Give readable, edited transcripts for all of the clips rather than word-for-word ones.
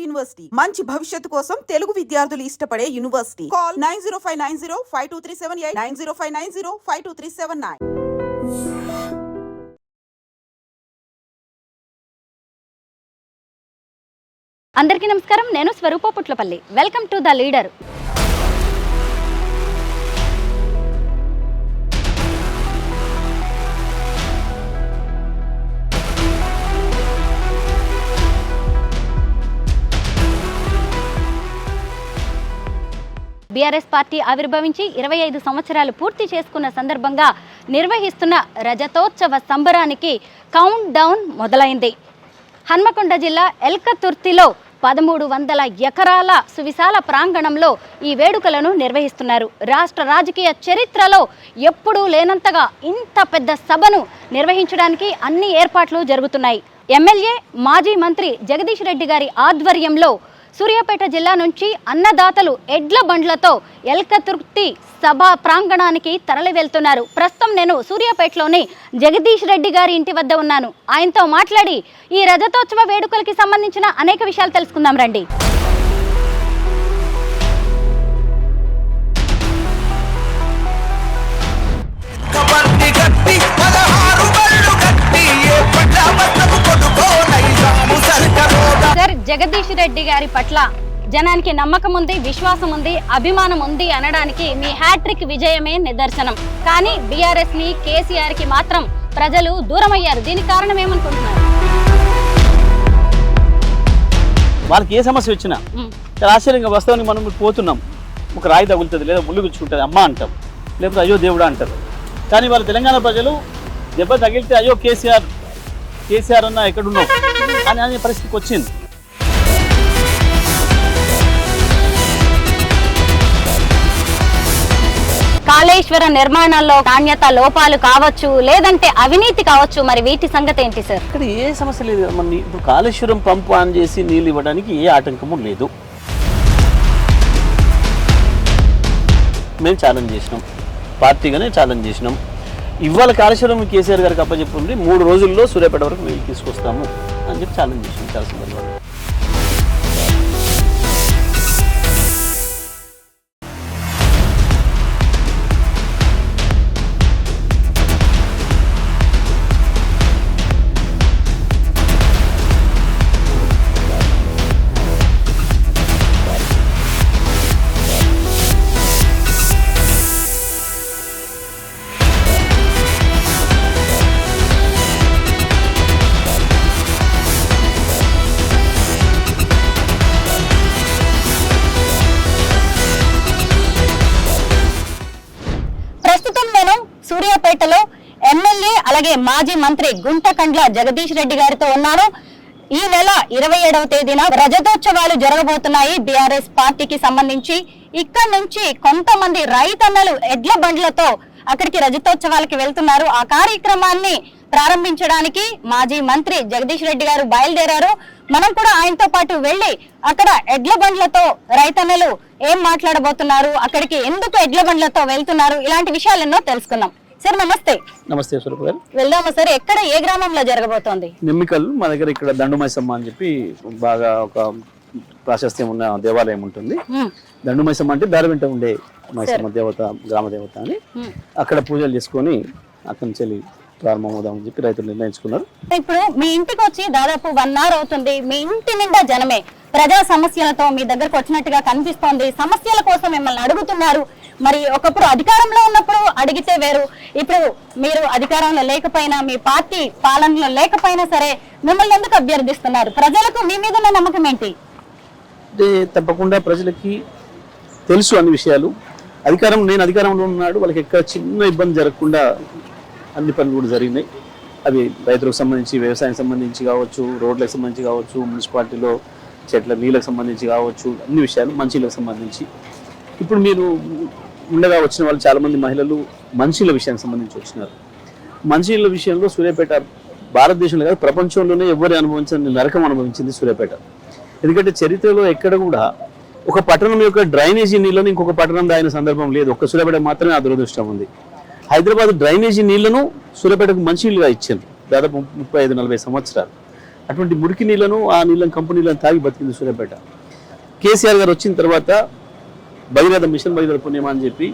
University మంచి భవిష్యత్తు కోసం తెలుగు విద్యార్థులు ఇష్టపడే యూనివర్సిటీ. కాల్ 9059052378 9059052379. అందరికీ నమస్కారం. నేను Swaroopa Putlapalli. Welcome to the leader. BRS party ఆవిర్భవించి 25 సంవత్సరాలు పూర్తి చేసుకున్న సందర్భంగా నిర్వహిస్తున్న రజతోత్సవ సంబరానికి కౌంట్ డౌన్ మొదలైంది. హన్మకొండ జిల్లా ఎల్కతుర్తిలో 1300 ఎకరాల సువిశాల ప్రాంగణంలో ఈ వేడుకలను నిర్వహిస్తున్నారు. రాష్ట్ర రాజకీయ చరిత్రలో ఎప్పుడూ లేనంతగా ఇంత పెద్ద సభను నిర్వహించడానికి అన్ని ఏర్పాట్లు జరుగుతున్నాయి. ఎమ్మెల్యే మాజీ మంత్రి జగదీష్ రెడ్డి గారి ఆధ్వర్యంలో సూర్యాపేట జిల్లా నుంచి అన్నదాతలు ఎడ్ల బండ్లతో ఎల్కతుర్తి సభా ప్రాంగణానికి తరలి వెళ్తున్నారు. ప్రస్తుతం నేను సూర్యాపేటలోని జగదీష్ రెడ్డి గారి ఇంటి వద్ద ఉన్నాను. ఆయనతో మాట్లాడి ఈ రజతోత్సవ వేడుకలకి సంబంధించిన అనేక విషయాలు తెలుసుకుందాం రండి. సార్, జగదీష్ రెడ్డి గారి పట్ల జనానికి నమ్మకం ఉంది, విశ్వాసం ఉంది, అభిమానం ఉంది అనడానికి మీ హ్యాట్రిక్ విజయమే నిదర్శనం. కానీ బీఆర్ఎస్ ని, కేసీఆర్ కి మాత్రం ప్రజలు దూరం అయ్యారు. దీనికి కారణం ఏమనుకుంటున్నారు? వాళ్ళకి ఏ సమస్య వచ్చినా ఆశ్చర్యంగా వస్తామని మనం పోతున్నాం, ఒక రాయి తగులుతుంది లేదా ముళ్ళు గుచ్చుకుంటుంది అమ్మ అంటాం, లేకపోతే అయ్యో దేవుడా అంటారు. కానీ వాళ్ళ తెలంగాణ ప్రజలు దెబ్బ తగిలితే అయ్యో కేసీఆర్ అన్న ఎక్కడున్నావు అని అనే పరిస్థితికి వచ్చింది. కాళేశ్వర నిర్మాణాల్లో నాణ్యత లోపాలు కావచ్చు, లేదంటే అవినీతి కావచ్చు, మరి వీటి సంగతి ఏంటి సార్? ఇక్కడ ఏ సమస్య లేదు. మన ఇప్పుడు కాళేశ్వరం పంపు ఆన్ చేసి నీళ్ళు ఇవ్వడానికి ఏ ఆటంకము లేదు. మేము ఛాలెంజ్ చేసినాం, పార్టీగానే ఛాలెంజ్ చేసినాం. ఇవాళ కాళేశ్వరం కేసీఆర్ గారికి అప్పచెప్పండి, 3 రోజుల్లో సూర్యాపేట వరకు మేము తీసుకొస్తాము అని చెప్పి ఛాలెంజ్ చేసినాం చాలా సందర్భాలు. సూర్యాపేటలో ఎమ్మెల్యే అలాగే మాజీ మంత్రి గుంటకండ్ల జగదీష్ రెడ్డి గారితో ఉన్నాను. ఈ నెల 27వ తేదీన రజతోత్సవాలు జరగబోతున్నాయి బీఆర్ఎస్ పార్టీకి సంబంధించి. ఇక్కడి నుంచి కొంతమంది రైతన్నలు ఎడ్ల బండ్లతో అక్కడికి రజతోత్సవాలకి వెళ్తున్నారు. ఆ కార్యక్రమాన్ని ప్రారంభించడానికి మాజీ మంత్రి జగదీష్ రెడ్డి గారు బయలుదేరారు. మనం కూడా ఆయనతో పాటు వెళ్లి అక్కడ ఎడ్ల బండ్లతో రైతన్నలు ఏం మాట్లాడబోతున్నారు, అక్కడికి ఎందుకు ఎడ్ల బండ్లతో వెళ్తున్నారు, ఇలాంటి విషయాలెన్నో తెలుసుకుందాం. సార్ నమస్తే. నమస్తే స్వరూప్ గారు. వెళ్దామా సార్? ఎక్కడ, ఏ గ్రామంలో జరగబోతోంది? నిమ్మికల్ మా దగ్గర ఇక్కడ దండుమైసమ్మ అని చెప్పి బాగా ఒక ప్రాశస్త్యం ఉన్న దేవాలయం ఉంటుంది. దండుమైసమ్మ అంటే బేరవెంట ఉండే మైసమ్మ దేవత, గ్రామ దేవత అని. అక్కడ పూజలు చేసుకొని అక్కడి నుంచి ప్రారంభమవుదామని చెప్పి రైతులు నిర్ణయించుకున్నారు. ఇప్పుడు మీ ఇంటికి వచ్చి దాదాపు 1 hour అవుతుంది. మీ ఇంటి నిండా జనమే ప్రజా సమస్యలతో మీ దగ్గరకు వచ్చినట్టుగా కనిపిస్తోంది. సమస్యల కోసం మిమ్మల్ని అడుగుతున్నారు. మరి ఒకప్పుడు అధికారంలో ఉన్నప్పుడు అడిగితే వేరు, ఇప్పుడు మీరు అధికారంలో లేకపోయినా, మీ పార్టీ పాలనలో లేకపోయినా సరే మిమ్మల్ని ఎందుకు అభ్యర్థిస్తున్నారు? ప్రజలకు మీ మీద ఉన్న నమ్మకం ఏంటి? అంటే తప్పకుండా ప్రజలకి తెలుసు అన్ని విషయాలు. నేను అధికారంలో ఉన్నాడు, వాళ్ళకి ఎక్కడ చిన్న ఇబ్బంది జరగకుండా అన్ని పనులు కూడా జరిగినాయి. అవి రైతులకు సంబంధించి, వ్యవసాయం సంబంధించి కావచ్చు, రోడ్లకు సంబంధించి కావచ్చు, మున్సిపాలిటీలో చెట్ల నీళ్ళకు సంబంధించి కావచ్చు, అన్ని విషయాలు, మంచిలకు సంబంధించి. ఇప్పుడు మీరు ఉండగా వచ్చిన వాళ్ళు చాలామంది మహిళలు మంచిల విషయానికి సంబంధించి వచ్చినారు. మంచిల విషయంలో సూర్యాపేట భారతదేశంలో కాదు ప్రపంచంలోనే ఎవరు అనుభవించిన నరకం అనుభవించింది సూర్యాపేట. ఎందుకంటే చరిత్రలో ఎక్కడ కూడా ఒక పట్టణం యొక్క డ్రైనేజీ నీళ్ళను ఇంకొక పట్టణం దాగిన సందర్భం లేదు. ఒక్క సూర్యాపేట మాత్రమే ఆ దురదృష్టం ఉంది. హైదరాబాద్ డ్రైనేజీ నీళ్లను సూర్యాపేటకు మంచి నీళ్ళుగా ఇచ్చారు దాదాపు 35-40 సంవత్సరాలు. అటువంటి మురికి నీళ్లను ఆ నీళ్ళని కంపు నీళ్ళని తాగి బతికింది సూర్యాపేట. కేసీఆర్ గారు వచ్చిన తర్వాత భగీరథ మిషన్ భగీరథ పుణ్యమా అని చెప్పి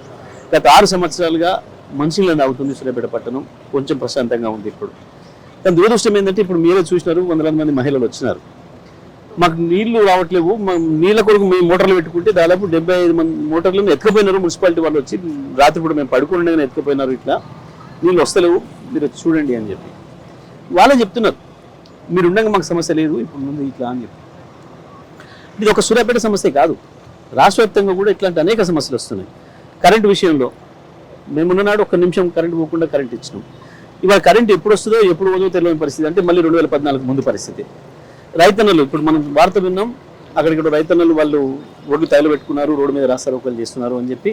గత 6 సంవత్సరాలుగా మంచినీళ్ళని తాగుతుంది సూర్యాపేట పట్టణం. కొంచెం ప్రశాంతంగా ఉంది ఇప్పుడు. కానీ దురదృష్టం ఏంటంటే ఇప్పుడు మీరే చూసినారు, వందలాది మంది మహిళలు వచ్చినారు. మాకు నీళ్లు రావట్లేవు, నీళ్ళ కొరకు మేము మోటార్లు పెట్టుకుంటే దాదాపు 75 మంది మోటార్లను ఎత్తుకుపోయినారు. మున్సిపాలిటీ వాళ్ళు వచ్చి రాత్రి కూడా మేము పడుకుండగానే ఎత్తుకుపోయినారు. ఇట్లా నీళ్ళు వస్తలేవు, మీరు చూడండి అని చెప్పి వాళ్ళే చెప్తున్నారు. మీరు ఉండగా మాకు సమస్య లేదు, ఇప్పుడు ముందు ఇట్లా అని చెప్పి. ఇది ఒక సూర్యాపేట సమస్య కాదు, రాష్ట్ర వ్యాప్తంగా కూడా ఇట్లాంటి అనేక సమస్యలు వస్తున్నాయి. కరెంటు విషయంలో మేమున్ననాడు 1 నిమిషం కరెంటు పోకుండా కరెంట్ ఇచ్చినాం. ఇవాళ కరెంట్ ఎప్పుడు వస్తుందో ఎప్పుడు పోదో తెలియని పరిస్థితి. అంటే మళ్ళీ 2014 ముందు పరిస్థితి. రైతన్నలు ఇప్పుడు మనం వార్త విన్నాం, అక్కడిక్కడ రైతన్నలు వాళ్ళు రోడ్లు తైలు పెట్టుకున్నారు, రోడ్డు మీద రాస్తారోకలు చేస్తున్నారు అని చెప్పి.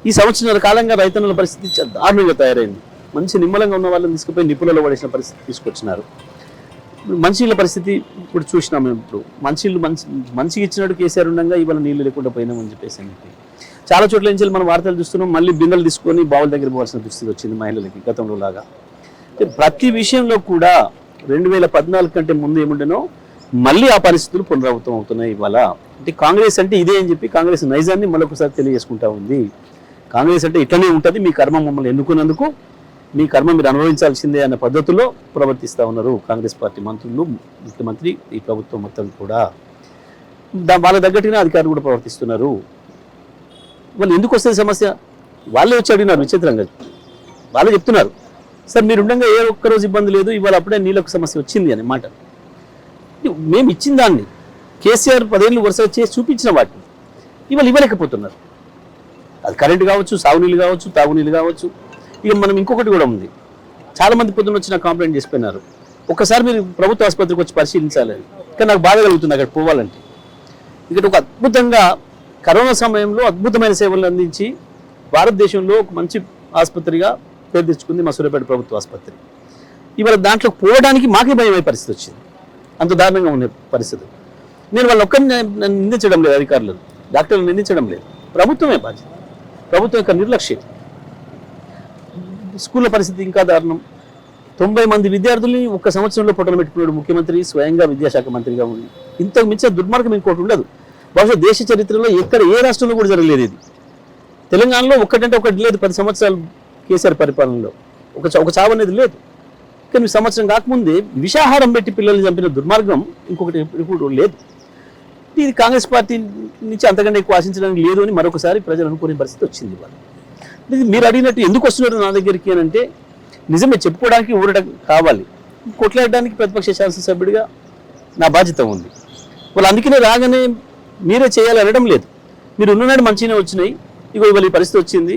ఈ సంవత్సరాల కాలంగా రైతన్నల పరిస్థితి దారుణంగా తయారైంది. మంచి నిమ్మలంగా ఉన్న వాళ్ళని తీసుకుపోయి నిపుణులలో పడేసిన పరిస్థితి తీసుకొచ్చినారు. మంచినీళ్ళ పరిస్థితి ఇప్పుడు చూసినాం. మేము ఇప్పుడు మంచిగా ఇచ్చినట్టు కేసీఆర్ ఉండగా ఇవాళ నీళ్లు లేకుండా పోయినామని చెప్పేసి అని చెప్పి చాలా చోట్ల నుంచి మనం వార్తలు చూస్తున్నాం. మళ్ళీ బిందెలు తీసుకొని బావుల దగ్గర పోవాల్సిన దుస్థితి వచ్చింది మహిళలకి గతంలో లాగా. ప్రతి విషయంలో కూడా 2014 కంటే ముందు ఏముండేనో మళ్ళీ ఆ పరిస్థితులు పునరావృతం అవుతున్నాయి ఇవాళ. అంటే కాంగ్రెస్ అంటే ఇదే అని చెప్పి కాంగ్రెస్ నైజాన్ని మరొకసారి తెలియజేసుకుంటా ఉంది. కాంగ్రెస్ అంటే ఇట్లనే ఉంటుంది, మీ కర్మ మమ్మల్ని ఎన్నుకున్నందుకు మీ కర్మ మీరు అనుభవించాల్సిందే అన్న పద్ధతిలో ప్రవర్తిస్తూ ఉన్నారు కాంగ్రెస్ పార్టీ మంత్రులు, ముఖ్యమంత్రి, ఈ ప్రభుత్వం మొత్తం కూడా. వాళ్ళ తగ్గట్టుగా అధికారులు కూడా ప్రవర్తిస్తున్నారు. వాళ్ళు ఎందుకు వస్తుంది సమస్య? వాళ్ళే వచ్చి అడిగినారు విచిత్రంగా. వాళ్ళే చెప్తున్నారు, సార్ మీరు ఉండగా ఏ ఒక్కరోజు ఇబ్బంది లేదు, ఇవాళ అప్పుడే నీళ్ళకు సమస్య వచ్చింది అనే మాట. మేము ఇచ్చిన దాన్ని కేసీఆర్ 10 ఏళ్ళు వరుసగా చేసి చూపించిన వాటిని ఇవాళ ఇవ్వలేకపోతున్నారు. అది కరెంటు కావచ్చు, సాగునీళ్ళు కావచ్చు, తాగునీళ్ళు కావచ్చు. ఇక మనం ఇంకొకటి కూడా ఉంది, చాలా మంది పొద్దున్న వచ్చి నాకు కంప్లైంట్ చేసిపోయినారు, ఒక్కసారి మీరు ప్రభుత్వ ఆసుపత్రికి వచ్చి పరిశీలించాలి. కానీ నాకు బాధ కలుగుతుంది అక్కడ పోవాలంటే. ఇక్కడ ఒక అద్భుతంగా కరోనా సమయంలో అద్భుతమైన సేవలు అందించి భారతదేశంలో ఒక మంచి ఆసుపత్రిగా పేరు తెచ్చుకుంది మా సూర్యాపేట ప్రభుత్వ ఆసుపత్రి. ఇవాళ దాంట్లో పోవడానికి మాకే భయమయ్యే పరిస్థితి వచ్చింది. అంత దారుణంగా ఉండే పరిస్థితి. నేను వాళ్ళు ఒక్కరిని నిందించడం లేదు, అధికారులు డాక్టర్లు నిందించడం లేదు, ప్రభుత్వమే బాధ్యత. ప్రభుత్వం యొక్క నిర్లక్ష్యం. స్కూళ్ళ పరిస్థితి ఇంకా దారుణం. 90 మంది విద్యార్థుల్ని 1 సంవత్సరంలో పొట్టలు పెట్టుకున్నాడు ముఖ్యమంత్రి, స్వయంగా విద్యాశాఖ మంత్రిగా ఉంది. ఇంతకు మించిన దుర్మార్గం ఇంకోటి ఉండదు. బహుశా దేశ చరిత్రలో ఎక్కడ ఏ రాష్ట్రంలో కూడా జరగలేదు ఇది. తెలంగాణలో ఒకటంటే ఒకటి లేదు 10 సంవత్సరాలు కేసీఆర్ పరిపాలనలో ఒక చావు అనేది లేదు. కానీ సంవత్సరం కాకముందే విషాహారం పెట్టి పిల్లల్ని చంపిన దుర్మార్గం ఇంకొకటి ఇప్పుడు లేదు. ఇది కాంగ్రెస్ పార్టీ నుంచి అంతకంటే ఎక్కువ ఆశించడానికి లేదు అని మరొకసారి ప్రజలు అనుకునే పరిస్థితి వచ్చింది. ఇది మీరు అడిగినట్టు ఎందుకు వస్తున్నారు నా దగ్గరికి అని అంటే, నిజమే చెప్పుకోవడానికి ఊరట కావాలి, కొట్లాడడానికి ప్రతిపక్ష శాసనసభ్యుడిగా నా బాధ్యత ఉంది. వాళ్ళు అందుకనే రాగానే మీరే చేయాలి అనడం లేదు. మీరు ఉన్ననాడు మంచిగానే వచ్చినాయి, ఇగో ఇవాళ ఈ పరిస్థితి వచ్చింది,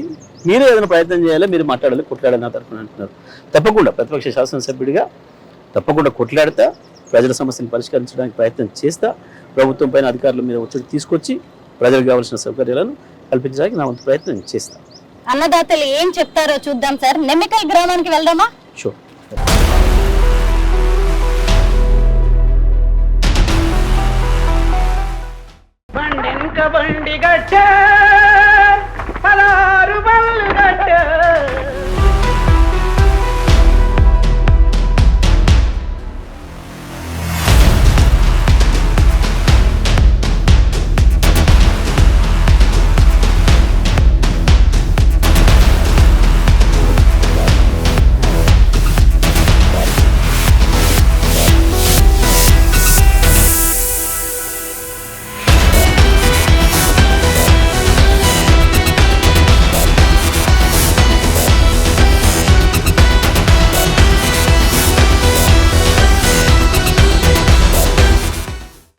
మీరే ఏదైనా ప్రయత్నం చేయాలి, మీరు మాట్లాడాలి, కొట్లాడాలి నా తరఫున అంటున్నారు. తప్పకుండా ప్రతిపక్ష శాసనసభ్యుడిగా తప్పకుండా కొట్లాడతా, ప్రజల సమస్యను పరిష్కరించడానికి ప్రయత్నం చేస్తా, ప్రభుత్వం పైన అధికారుల మీద ఒత్తిడి తీసుకొచ్చి ప్రజలకు కావాల్సిన సౌకర్యాలను కల్పించడానికి నా వంతు ప్రయత్నం చేస్తా. అన్నదాతలు ఏం చెప్తారో చూద్దాం సార్. నెమ్మికల్ గ్రామానికి వెళ్దామా? షూర్. బండెంక బండి గట్ట పలారు బల్లు గట్ట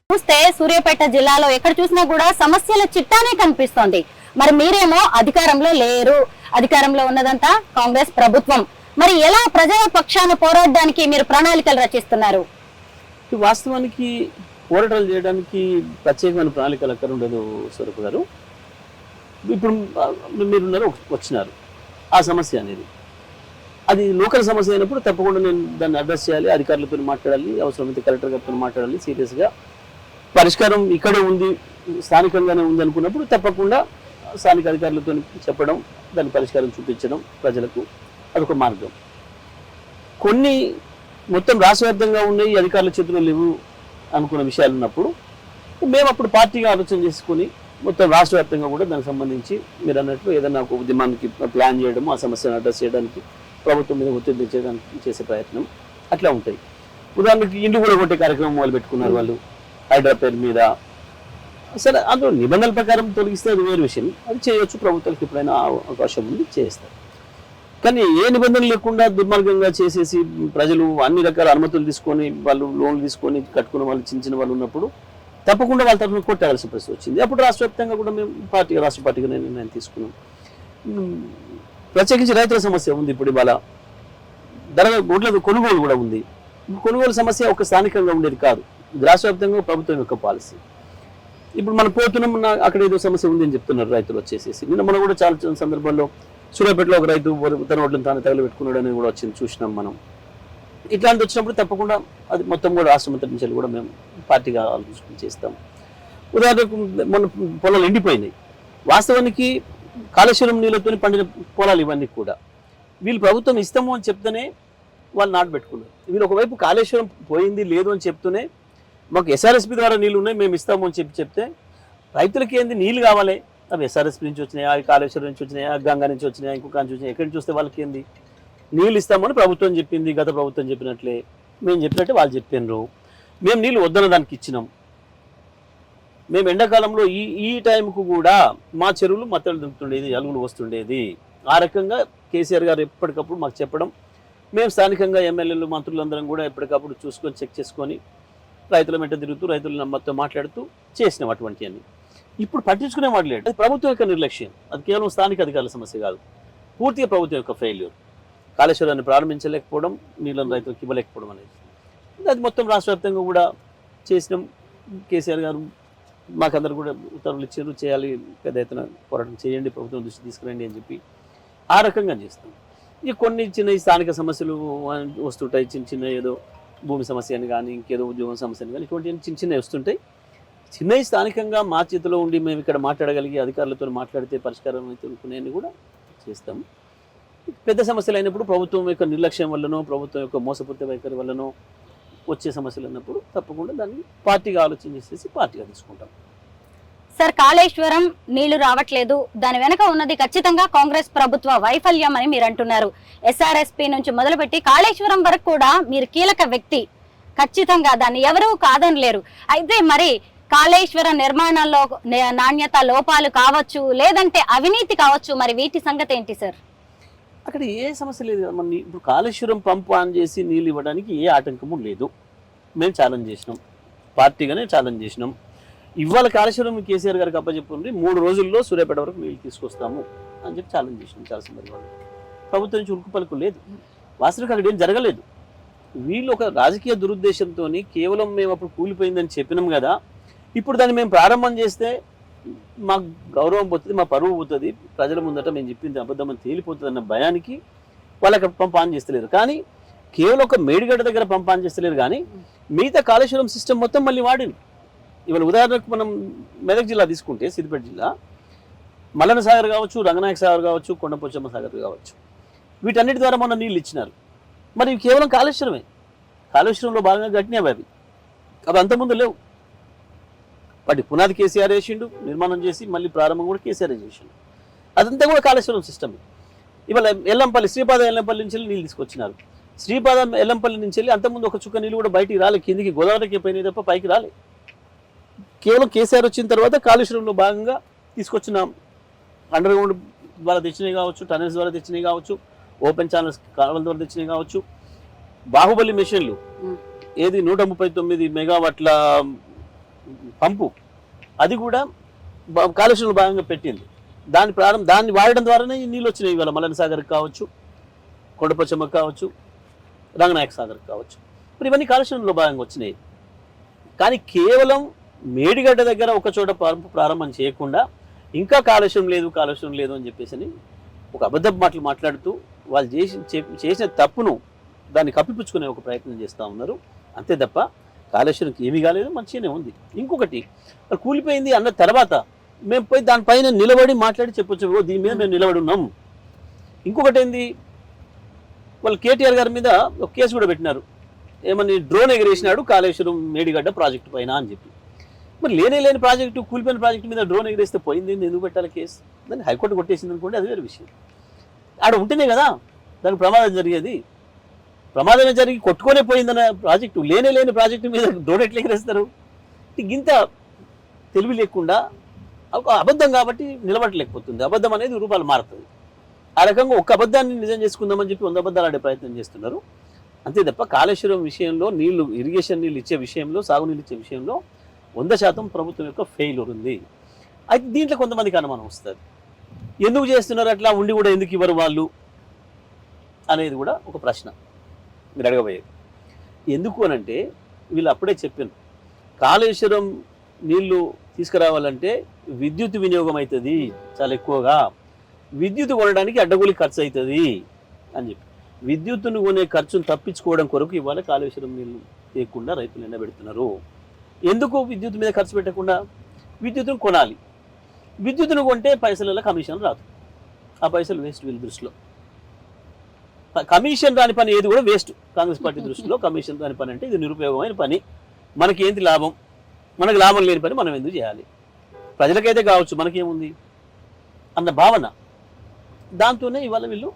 చూస్తే సూర్యాపేట జిల్లాలో ఎక్కడ చూసినా కూడా సమస్యల చిట్టానే కనిపిస్తోంది. మరి మీరేమో అధికారంలో లేరు, అధికారంలో ఉన్నదంతా కాంగ్రెస్ ప్రభుత్వం. మరి ఎలా ప్రజల పక్షాన పోరాడడానికి మీరు ప్రణాళికలు రచిస్తున్నారు? వాస్తవానికి పోరాటాలు చేయడానికి ప్రత్యేకమైన ప్రణాళికలు ఎక్కడ ఉండదు స్వరూప గారు. ఇప్పుడు మీరున్నారు, వచ్చినారు, ఆ సమస్య అనేది అది లోకల్ సమస్య అయినప్పుడు తప్పకుండా నేను దాన్ని అడ్రస్ చేయాలి, అధికారులతో మాట్లాడాలి, అవసరమైతే కలెక్టర్ గారితో మాట్లాడాలి, సీరియస్గా పరిష్కారం ఇక్కడే ఉంది, స్థానికంగానే ఉంది అనుకున్నప్పుడు తప్పకుండా స్థానిక అధికారులతో చెప్పడం, దాని పరిష్కారం చూపించడం ప్రజలకు, అదొక మార్గం. కొన్ని మొత్తం రాష్ట్ర వ్యాప్తంగా ఉన్నాయి, అధికారుల చేతిలో లేవు అనుకున్న విషయాలు ఉన్నప్పుడు మేము అప్పుడు పార్టీగా ఆలోచన చేసుకుని మొత్తం రాష్ట్ర వ్యాప్తంగా కూడా దానికి సంబంధించి మీరు అన్నట్లు ఏదైనా ఒక ఉద్యమానికి ప్లాన్ చేయడము, ఆ సమస్యను అడ్రస్ చేయడానికి ప్రభుత్వం మీద ఒత్తిడి చేయడానికి చేసే ప్రయత్నం అట్లా ఉంటాయి. ఉదాహరణకి ఇండ్లు కూడా కొట్టే కార్యక్రమం మొదలు పెట్టుకున్నారు వాళ్ళు హైడ్రా పేరు మీద. సరే, అందులో నిబంధనల ప్రకారం తొలగిస్తే అది వేరే విషయం, అది చేయొచ్చు, ప్రభుత్వానికి ఎప్పుడైనా అవకాశం ఉంది చేస్తారు. కానీ ఏ నిబంధనలు లేకుండా దుర్మార్గంగా చేసేసి ప్రజలు అన్ని రకాల అనుమతులు తీసుకొని వాళ్ళు లోన్లు తీసుకొని కట్టుకున్న వాళ్ళు చిన్న వాళ్ళు ఉన్నప్పుడు తప్పకుండా వాళ్ళ తరఫున కొట్టాల్సిన పరిస్థితి వచ్చింది. అప్పుడు రాష్ట్ర వ్యాప్తంగా కూడా మేము రాష్ట్ర పార్టీగా నిర్ణయం తీసుకున్నాం. ప్రత్యేకించి రైతుల సమస్య ఉంది. ఇప్పుడు ఇవాళ గొడ్ల కొనుగోలు కూడా ఉంది. కొనుగోలు సమస్య ఒక స్థానికంగా ఉండేది కాదు, రాష్ట్ర వ్యాప్తంగా ప్రభుత్వం యొక్క పాలసీ. ఇప్పుడు మనం పోతున్నాం, అక్కడ ఏదో సమస్య ఉంది అని చెప్తున్నారు రైతులు వచ్చేసేసి. నిన్న మనం కూడా చాలా సందర్భాల్లో సూర్యాపేటలో ఒక రైతు తన ఒడ్లను తాను తగలబెట్టుకున్నాడు అనేది కూడా వచ్చింది, చూసినాం మనం. ఇట్లాంటి వచ్చినప్పుడు తప్పకుండా అది మొత్తం కూడా రాష్ట్రం అంతటి నుంచి కూడా మేము పార్టీగా ఆలోచించుకుని చేస్తాం. ఉదాహరణకు మన పొలాలు ఎండిపోయినాయి. వాస్తవానికి కాళేశ్వరం నీళ్ళతో పండిన పొలాలు ఇవన్నీ కూడా వీళ్ళు ప్రభుత్వం ఇస్తాము అని చెప్తేనే వాళ్ళు నాటు పెట్టుకున్నారు. వీళ్ళు ఒకవైపు కాళేశ్వరం పోయింది లేదు అని చెప్తూనే మాకు ఎస్ఆర్ఎస్పి ద్వారా నీళ్ళు ఉన్నాయి మేము ఇస్తాము అని చెప్తే రైతులకి ఏంది నీళ్ళు కావాలి, అవి ఎస్ఆర్ఎస్పి నుంచి వచ్చినాయా, కాళేశ్వరం నుంచి వచ్చినాయా, గంగా నుంచి వచ్చినాయా, ఇంకొక నుంచి వచ్చినాయా, ఎక్కడి నుంచి వస్తే వాళ్ళకి ఏంది నీళ్ళు ఇస్తామని ప్రభుత్వం చెప్పింది. గత ప్రభుత్వం చెప్పినట్లే మేము చెప్పినట్టే వాళ్ళు చెప్పినారు. మేము నీళ్ళు వద్దన్న దానికి ఇచ్చినాం. మేము ఎండాకాలంలో ఈ టైంకు కూడా మా చెరువులు మత్తలు దింపుతుండేది, అలుగులు వస్తుండేది. ఆ రకంగా కేసీఆర్ గారు ఎప్పటికప్పుడు మాకు చెప్పడం, మేము స్థానికంగా ఎమ్మెల్యేలు మంత్రులందరం కూడా ఎప్పటికప్పుడు చూసుకొని చెక్ చేసుకొని రైతుల వెంట తిరుగుతూ రైతుల మొత్తం మాట్లాడుతూ చేసినాం అటువంటి అన్ని. ఇప్పుడు పట్టించుకునే మాట్లాడు, అది ప్రభుత్వం యొక్క నిర్లక్ష్యం, అది కేవలం స్థానిక అధికారుల సమస్య కాదు, పూర్తిగా ప్రభుత్వం యొక్క ఫెయిల్యూర్. కాళేశ్వరాన్ని ప్రారంభించలేకపోవడం, నీళ్ళను రైతులకు ఇవ్వలేకపోవడం అనేది అది మొత్తం రాష్ట్ర వ్యాప్తంగా కూడా చేసినాం. కేసీఆర్ గారు మాకందరూ కూడా ఉత్తర్వులు ఇచ్చారు, చేయాలి, పెద్ద ఎత్తున పోరాటం చేయండి, ప్రభుత్వం దృష్టి తీసుకురండి అని చెప్పి ఆ రకంగా చేస్తాం. ఇక కొన్ని చిన్న స్థానిక సమస్యలు వస్తుంటాయి, చిన్న ఏదో భూమి సమస్య అని కానీ ఇంకేదో ఉద్యోగం సమస్య అని కానీ ఇటువంటి చిన్నవి వస్తుంటాయి. చిన్నవి స్థానికంగా మా చేతిలో ఉండి మేము ఇక్కడ మాట్లాడగలిగి అధికారులతో మాట్లాడితే పరిష్కారం అయితే అనుకునేవి కూడా చేస్తాం. పెద్ద సమస్యలు అయినప్పుడు ప్రభుత్వం యొక్క నిర్లక్ష్యం వల్లనో ప్రభుత్వం యొక్క మోసపూరిత వైఖరి వల్లనో వచ్చే సమస్యలు అన్నప్పుడు తప్పకుండా దాన్ని పార్టీగా ఆలోచన చేసేసి పార్టీగా తీసుకుంటాం. సార్, కాళేశ్వరం నీళ్లు రావట్లేదు, దాని వెనక ఉన్నది ఖచ్చితంగా కాంగ్రెస్ ప్రభుత్వ వైఫల్యం అని మీరు అంటున్నారు. ఎస్ఆర్ఎస్పీ నుంచి మొదలుపెట్టి కాళేశ్వరం వరకు కూడా మీరు కీలక వ్యక్తి, ఖచ్చితంగా దాన్ని ఎవరూ కాదనలేరు. అయితే మరి కాళేశ్వరం నిర్మాణంలో నాణ్యత లోపాలు కావచ్చు, లేదంటే అవినీతి కావచ్చు, మరి వీటి సంగతి ఏంటి సార్? అక్కడ ఏ సమస్య లేదు కదా. మన ఇప్పుడు కాళేశ్వరం పంపు ఆన్ చేసి నీళ్ళు ఇవ్వడానికి ఏ ఆటంకము లేదు. మేము ఛాలెంజ్ చేసినాం, పార్టీగానే ఛాలెంజ్ చేసినాం. ఇవాళ కాళేశ్వరం కేసీఆర్ గారికి అప్పచెప్పుంది 3 రోజుల్లో సూర్యాపేట వరకు నీళ్ళు తీసుకొస్తాము అని చెప్పి ఛాలెంజ్ చేసినాం. చాలా సందర్భాలు ప్రభుత్వం నుంచి ఉరుకు పలుకు లేదు, వాస్తవిక అక్కడ ఏం జరగలేదు. వీళ్ళు ఒక రాజకీయ దురుద్దేశంతో కేవలం మేము అప్పుడు కూలిపోయిందని చెప్పినాం కదా, ఇప్పుడు దాన్ని మేము ప్రారంభం చేస్తే మాకు గౌరవం పోతుంది, మా పరువు పోతుంది, ప్రజల ముందట మేము చెప్పింది అబద్ధమని తేలిపోతుంది అన్న భయానికి వాళ్ళకి పంప్ ఆన్ చేస్తలేరు. కానీ కేవలం ఒక మేడిగడ్డ దగ్గర పంప్ ఆన్ చేస్తలేరు, కానీ మిగతా కాళేశ్వరం సిస్టమ్ మొత్తం మళ్ళీ వాడింది. ఇవాళ ఉదాహరణకు మనం మెదక్ జిల్లా తీసుకుంటే, సిద్దిపేట జిల్లా మల్లన్న సాగర్ కావచ్చు, రంగనాయక సాగర్ కావచ్చు, కొండపోచమ్మ సాగర్ కావచ్చు, వీటన్నిటి ద్వారా మన నీళ్ళు ఇచ్చినారు. మరి కేవలం కాళేశ్వరమే, కాళేశ్వరంలో భాగంగా కట్టినవి అవి అంతకుముందు లేవు. వాటి పునాది కేసీఆర్ వేసిండు, నిర్మాణం చేసి మళ్ళీ ప్రారంభం కూడా కేసీఆర్ చేసిండు. అదంతా కూడా కాళేశ్వరం సిస్టమ్. ఇవాళ ఎల్లంపల్లి, శ్రీపాద ఎల్లంపల్లి నుంచి నీళ్ళు తీసుకొచ్చినారు. శ్రీపాద ఎల్లంపల్లి నుంచి వెళ్ళి అంతకుముందు ఒక చుక్క నీళ్ళు కూడా బయటికి రాలే, కిందికి గోదావరికి పోయినాయి తప్ప పైకి రాలే. కేవలం కేసీఆర్ వచ్చిన తర్వాత కాళేశ్వరంలో భాగంగా తీసుకొచ్చిన అండర్ గ్రౌండ్ ద్వారా తెచ్చినవి కావచ్చు, టనల్స్ ద్వారా తెచ్చినవి కావచ్చు, ఓపెన్ ఛానల్స్ కాలువల ద్వారా తెచ్చినవి కావచ్చు, బాహుబలి మెషిన్లు, ఏది 139 మెగావాట్ల పంపు, అది కూడా కాళేశ్వరంలో భాగంగా పెట్టింది. దాన్ని వాడడం ద్వారానే నీళ్ళు వచ్చినాయి. ఇవాళ మల్లన్న సాగర్కి కావచ్చు, కొండపోచమ్మకి కావచ్చు, రంగనాయక సాగర్కి కావచ్చు, మరి ఇవన్నీ కాళేశ్వరంలో భాగంగా వచ్చినాయి. కానీ కేవలం మేడిగడ్డ దగ్గర ఒక చోట ప్రారంభం చేయకుండా ఇంకా కాళేశ్వరం లేదు అని చెప్పేసి ఒక అబద్ధపు మాటలు మాట్లాడుతూ వాళ్ళు చేసిన తప్పును దాన్ని కప్పిపుచ్చుకునే ఒక ప్రయత్నం చేస్తూ ఉన్నారు. అంతే తప్ప కాళేశ్వరంకి ఏమీ కాలేదు, మంచిగానే ఉంది. ఇంకొకటి కూలిపోయింది అన్న తర్వాత మేము పోయి దానిపైన నిలబడి మాట్లాడి చెప్పొచ్చు, దీని మీద మేము నిలబడి ఉన్నాం. ఇంకొకటి ఏంది, వాళ్ళు కేటీఆర్ గారి మీద ఒక కేసు కూడా పెట్టినారు. ఏమని డ్రోన్ ఎగిరేసినాడు కాళేశ్వరం మేడిగడ్డ ప్రాజెక్టు పైన అని చెప్పి. మరి లేని ప్రాజెక్టు, కూలిపోయిన ప్రాజెక్టు మీద డ్రోన్ ఎగిరేస్తే పోయింది, ఎందుకు పెట్టాలి కేసు? దాన్ని హైకోర్టు కొట్టేసింది అనుకోండి, అది వేరే విషయం. ఆడ ఉంటేనే కదా దానికి ప్రమాదం జరిగేది. ప్రమాదమే జరిగి కొట్టుకొనే పోయిందన్న ప్రాజెక్టు, లేని ప్రాజెక్టు మీద డ్రోన్ ఎట్లా ఎగిరేస్తారు? ఇంత తెలివి లేకుండా ఒక అబద్ధం కాబట్టి నిలబడలేకపోతుంది. అబద్ధం అనేది రూపాలు మారుతుంది. ఆ రకంగా ఒక్క అబద్ధాన్ని నిజం చేసుకుందామని చెప్పి 100 అబద్ధాలు ఆడే ప్రయత్నం చేస్తున్నారు. అంతే తప్ప కాళేశ్వరం విషయంలో నీళ్లు, ఇరిగేషన్ నీళ్ళు ఇచ్చే విషయంలో, సాగునీళ్ళు ఇచ్చే విషయంలో 100% ప్రభుత్వం యొక్క ఫెయిల్యూర్ ఉంది. అయితే దీంట్లో కొంతమందికి అనుమానం వస్తుంది, ఎందుకు చేస్తున్నారు అట్లా, ఉండి కూడా ఎందుకు ఇవ్వరు వాళ్ళు అనేది కూడా ఒక ప్రశ్న మీరు అడగబోయేది. ఎందుకు అనంటే వీళ్ళు అప్పుడే చెప్పాను, కాళేశ్వరం నీళ్లు తీసుకురావాలంటే విద్యుత్ వినియోగం అవుతుంది చాలా ఎక్కువగా, విద్యుత్ కొనడానికి అడ్డగోలి ఖర్చు అవుతుంది అని చెప్పి, విద్యుత్తును కొనే ఖర్చును తప్పించుకోవడం కొరకు ఇవాళ కాళేశ్వరం నీళ్లు తీయకుండా రైతులు ఎండబెడుతున్నారు. ఎందుకు విద్యుత్ మీద ఖర్చు పెట్టకుండా విద్యుత్తును కొనాలి, విద్యుత్తును కొంటే పైసలలో కమిషన్ రాదు, ఆ పైసలు వేస్ట్ వీళ్ళ దృష్టిలో. కమిషన్ రాని పని ఏది కూడా వేస్ట్ కాంగ్రెస్ పార్టీ దృష్టిలో. కమిషన్ రాని పని అంటే ఇది నిరుపయోగమైన పని, మనకి ఏంటి లాభం, మనకు లాభం లేని పని మనం ఎందుకు చేయాలి, ప్రజలకైతే కావచ్చు మనకేముంది అన్న భావన. దాంతోనే ఇవాళ వీళ్ళు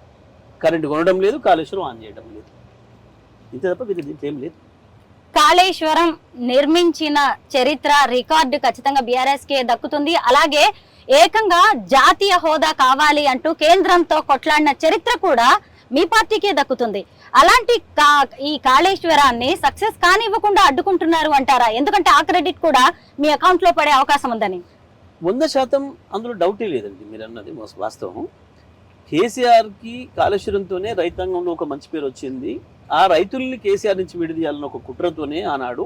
కరెంటు కొనడం లేదు, కాళేశ్వరం ఆన్ చేయడం లేదు, ఇంతే తప్ప వీళ్ళు దీంట్లో ఏం లేదు. కాళేశ్వరం నిర్మించిన చరిత్ర రికార్డు ఖచ్చితంగా బీఆర్ఎస్ కే దక్కుతుంది. అలాగే ఏకంగా జాతీయ హోదా కావాలి అంటూ కేంద్రంతో కొట్లాడిన చరిత్ర కూడా మీ పార్టీకే దక్కుతుంది. అలాంటి ఈ కాళేశ్వరాన్ని సక్సెస్ కానివ్వకుండా అడ్డుకుంటున్నారు అంటారా? ఎందుకంటే ఆ క్రెడిట్ కూడా మీ అకౌంట్ లో పడే అవకాశం ఉందని. 100% అందులో డౌటే లేదండి, మీరు అన్నది వాస్తవం. కేసీఆర్కి కాళేశ్వరంతోనే రైతాంగంలో ఒక మంచి పేరు వచ్చింది. ఆ రైతుల్ని కేసీఆర్ నుంచి విడిదీయాలన్న ఒక కుట్రతోనే ఆనాడు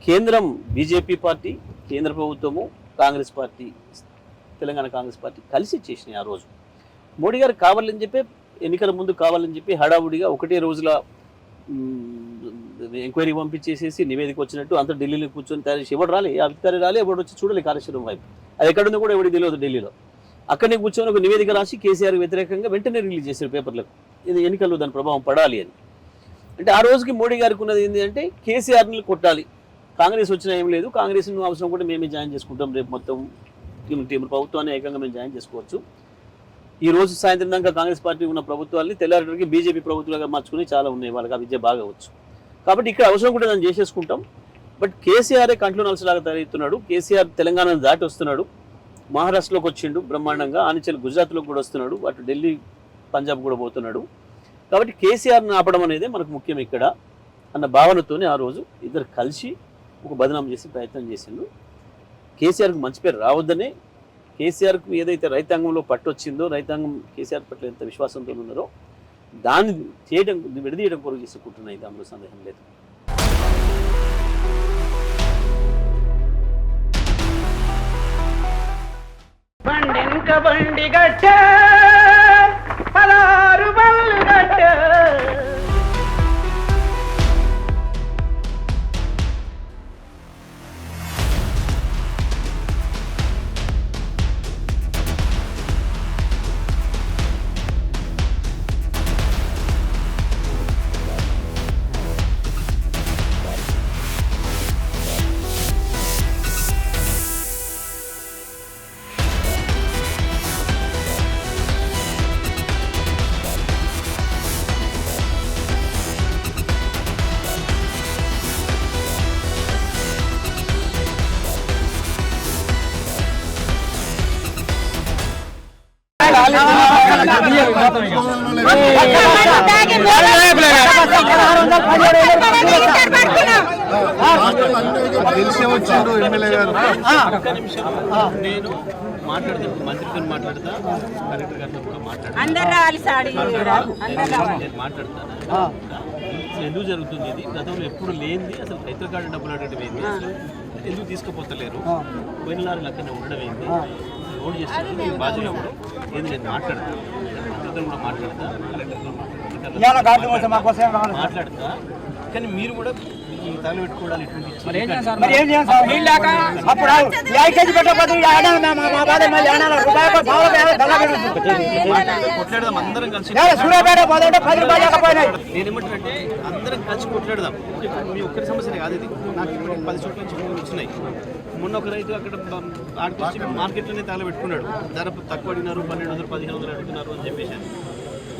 కేంద్రం, బీజేపీ పార్టీ, కేంద్ర ప్రభుత్వము, కాంగ్రెస్ పార్టీ, తెలంగాణ కాంగ్రెస్ పార్టీ కలిసి చేసినాయి. ఆ రోజు మోడీ గారు కావాలని చెప్పి, ఎన్నికల ముందు కావాలని చెప్పి హడావుడిగా ఒకటే రోజుల ఎంక్వైరీ పంపించేసేసి నివేదిక వచ్చినట్టు అంతా ఢిల్లీలో కూర్చొని తయారు చేసి, ఎవడు రాలే, అధికారి రాలే, ఎవడు వచ్చి చూడలే కాళేశ్వరం వైపు, అది ఎక్కడుందో కూడా ఎవరికి తెలియదు. ఢిల్లీలో అక్కడనే కూర్చొని ఒక నివేదిక రాసి కేసీఆర్ వ్యతిరేకంగా వెంటనే రిలీజ్ చేశారు పేపర్లకు, ఇది ఎన్నికల్లో దాని ప్రభావం పడాలి అని. అంటే ఆ రోజుకి మోడీ గారికి ఉన్నది ఏంటి అంటే కేసీఆర్ని కొట్టాలి, కాంగ్రెస్ వచ్చినా ఏం లేదు, కాంగ్రెస్ అవసరం కూడా మేమే జాయిన్ చేసుకుంటాం, రేపు మొత్తం టీం ప్రభుత్వాన్ని ఏకంగా మేము జాయిన్ చేసుకోవచ్చు. ఈ రోజు సాయంత్రం దాకా కాంగ్రెస్ పార్టీ ఉన్న ప్రభుత్వాన్ని తెల్లారికి బీజేపీ ప్రభుత్వాలుగా మార్చుకుని చాలా ఉన్నాయి, వాళ్ళకి ఆ విద్య బాగా వచ్చు. కాబట్టి ఇక్కడ అవసరం కూడా దాన్ని చేసేసుకుంటాం. బట్ కేసీఆరే కంట్లో నలసలాగా తయారవుతున్నాడు. కేసీఆర్ తెలంగాణను దాటి వస్తున్నాడు, మహారాష్ట్రలోకి వచ్చిండు బ్రహ్మాండంగా, ఆనిచల్ గుజరాత్లోకి కూడా వస్తున్నాడు, అటు ఢిల్లీ పంజాబ్ కూడా పోతున్నాడు. కాబట్టి కేసీఆర్ని ఆపడం అనేది మనకు ముఖ్యం ఇక్కడ అన్న భావనతోనే ఆ రోజు ఇద్దరు కలిసి ఒక బదనాం చేసి ప్రయత్నం చేసిండు. కేసీఆర్కి మంచి పేరు రావద్దనే, కేసీఆర్కు ఏదైతే రైతాంగంలో పట్టు వచ్చిందో, రైతాంగం కేసీఆర్ పట్ల ఎంత విశ్వాసంతో ఉన్నారో దాన్ని చేయడం, విడదీయడం కొరకు చేసుకుంటున్నాయి, దానిలో సందేహం లేదు. బండెంక బండి గట్ట 16 బళ్ళు గట్ట. తెలిసే వచ్చిండు ఎమ్మెల్యే గారు. నేను మాట్లాడతా, మంత్రితో మాట్లాడతా, కలెక్టర్ గారితో కూడా మాట్లాడతా, నేను మాట్లాడతాను. ఎందుకు జరుగుతుంది ఇది? గతంలో ఎప్పుడు లేనిది, అసలు రైతుల కార్డు డబ్బులు అడగడం ఏంది, ఎందుకు తీసుకుపోతలేరు, పోయిన లారీలు అక్కడనే ఉండడం ఏంది, లోడ్ చేస్తుంది బాధ్యత కూడా ఏంది, నేను మాట్లాడతాను, మంత్రితో కూడా మాట్లాడతా, కలెక్టర్తో మాట్లాడతా. కానీ మీరు కూడా ఈ తగలు పెట్టుకోవడాలు ఇటువంటి కొట్లాడదాం అందరం కలిసి. నేనేమంటానంటే అందరం కలిసి కొట్లాడదాం. మీ ఒక్కరి సమస్యనే కాదు ఇది. నాకు ఇప్పుడు 10 చోట్ల నుంచి ఫోన్లు వచ్చినాయి. మొన్న ఒక రైతు అక్కడ ఆడికొచ్చి మార్కెట్లోనే తగలబెట్టుకున్నాడు. ధర తక్కువ అడిగినారు, 1200, 1500 అడుగుతున్నారు అని చెప్పేసి.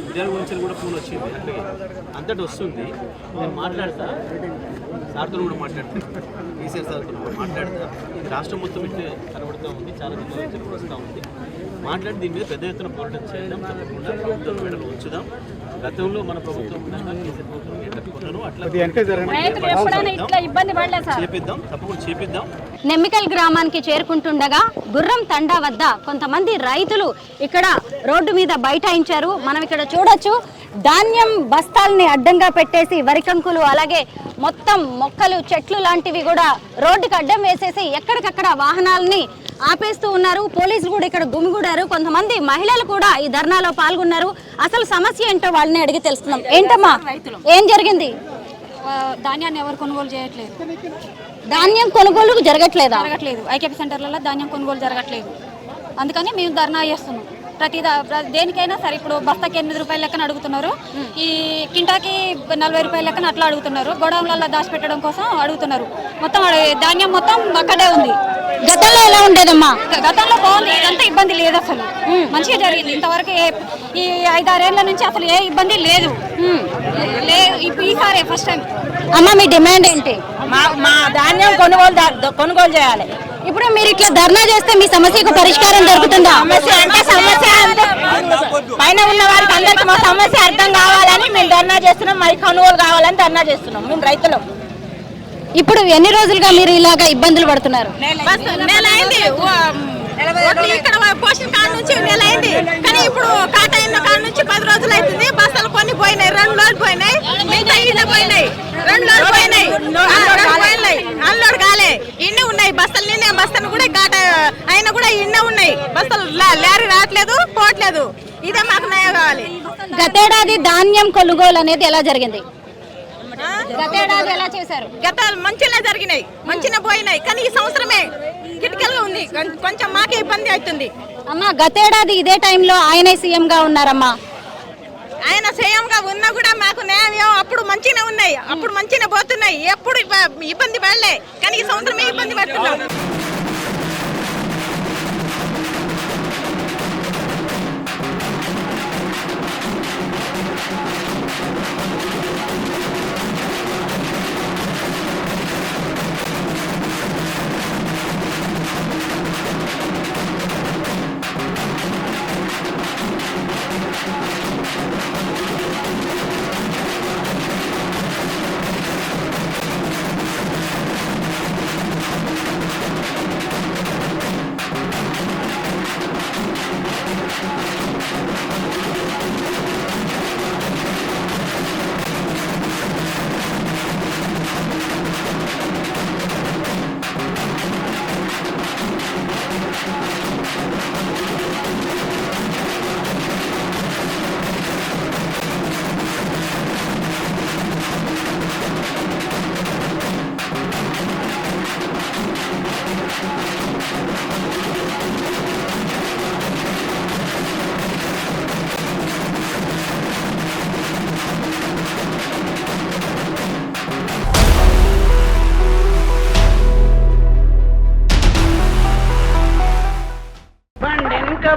విద్యార్థి గురించి కూడా ఫోన్ వచ్చింది. అంటే అంతటి వస్తుంది. నేను మాట్లాడతా, సార్తో కూడా మాట్లాడతాను, ఈసీఆర్ సార్తో కూడా మాట్లాడతా. ఇది రాష్ట్రం మొత్తం ఇట్లా కనబడుతూ ఉంది, చాలా జిల్లాల నుంచి వస్తూ ఉంది. మాట్లాడి దీని మీద పెద్ద ఎత్తున పోరాటం చేద్దాం. తప్పకుండా ప్రభుత్వం మెడలు ఉంచుదాం. గతంలో మన ప్రభుత్వం కేసీఆర్ ప్రభుత్వం ఎన్నుకున్నాను అట్లా చేపిద్దాం, తప్పకుండా చేపిద్దాం. నెమ్మికల్ గ్రామానికి చేరుకుంటుండగా గుర్రం తండా వద్ద కొంతమంది రైతులు ఇక్కడ రోడ్డు మీద బైఠాయించారు. మనం ఇక్కడ చూడొచ్చు, ధాన్యం బస్తాల్ని అడ్డంగా పెట్టేసి వరికంకులు అలాగే మొత్తం మొక్కలు చెట్లు లాంటివి కూడా రోడ్డుకి అడ్డం వేసేసి ఎక్కడికక్కడ వాహనాలని ఆపేస్తూ ఉన్నారు. పోలీసులు కూడా ఇక్కడ గుమిగూడారు. కొంతమంది మహిళలు కూడా ఈ ధర్నాలో పాల్గొన్నారు. అసలు సమస్య ఏంటో వాళ్ళని అడిగి తెలుస్తున్నాం. ఏంటమ్మా, ఏం జరిగింది? ధాన్యాన్ని ఎవరు కొనుగోలు చేయట్లేదు. ధాన్యం కొనుగోలు జరగట్లేదు. ఐకేపీ సెంటర్లలో ధాన్యం కొనుగోలు జరగట్లేదు. అందుకని మేము ధర్నా చేస్తున్నాం. దేనికైనా సరే ఇప్పుడు బస్తాకి 8 రూపాయల లెక్కన అడుగుతున్నారు, ఈ కింటాకి 40 రూపాయల లెక్కన అట్లా అడుగుతున్నారు. గోడౌన్లలో దాచిపెట్టడం కోసం అడుగుతున్నారు. మొత్తం ధాన్యం మొత్తం అక్కడే ఉంది. గతంలో ఎలా ఉండేదమ్మా? గతంలో బాగుంది, ఇదంతా ఇబ్బంది లేదు. అసలు మంచిగా జరిగింది. ఇంతవరకు ఈ 5-6 ఏళ్ల నుంచి అసలు ఏ ఇబ్బంది లేదు. ఈసారి ఫస్ట్ టైం. అమ్మ, మీ డిమాండ్ ఏంటి? మా ధాన్యం కొనుగోలు చేయాలి. ఇప్పుడు మీరు ఇట్లా ధర్నా చేస్తే మీ సమస్యకు పరిష్కారం దొరుకుతుందా? సమస్య అంటే పైన ఉన్న వారికి అందరికి మా సమస్య అర్థం కావాలని మేము ధర్నా చేస్తున్నాం. మరి కొనుగోలు కావాలని ధర్నా చేస్తున్నాం మేము రైతులు. ఇప్పుడు ఎన్ని రోజులుగా మీరు ఇలాగా ఇబ్బందులు పడుతున్నారు? నెల అయింది. ఇక్కడ పోషణ కాడ నుంచి నెల అయింది. కానీ ఇప్పుడు కాట అయిన కాడ నుంచి 10 రోజులు అవుతుంది. బస్తాలు కొన్ని పోయినాయి, 2 రోజులు పోయినాయి, మిగతా ఇన్న పోయినాయి, 2 రోజులు పోయినాయి, అన్లోడ్ కాలే. ఇన్ని ఉన్నాయి బస్తాలు. నిన్న బస్తాలు కూడా కాట అయినా కూడా ఇన్న ఉన్నాయి బస్తాలు. లారీ రావట్లేదు, పోవట్లేదు. ఇదే మాకు న్యాయం కావాలి. గతేడాది ధాన్యం కొనుగోలు అనేది ఎలా జరిగింది? గతేడాది ఎలా చేశారు? గతాలు మంచిగా జరిగినాయి, మంచిగా పోయినాయి. కానీ ఈ సంవత్సరమే కిటికల్లో ఉంది. కొంచెం మాకే ఇబ్బంది అవుతుంది. అమ్మా, గతేడాది ఇదే టైంలో ఆయనే సీఎం గా ఉన్నారమ్మా. ఆయన సీఎంగా ఉన్నా కూడా మాకు న్యాయం అప్పుడు మంచిగా ఉన్నాయి, అప్పుడు మంచిగా పోతున్నాయి. ఎప్పుడు ఇబ్బంది పడలే. కానీ ఈ సంవత్సరమే ఇబ్బంది పడుతున్నాం.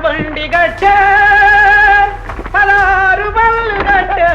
బండి గట్టే 16 బళ్ళు గట్టే.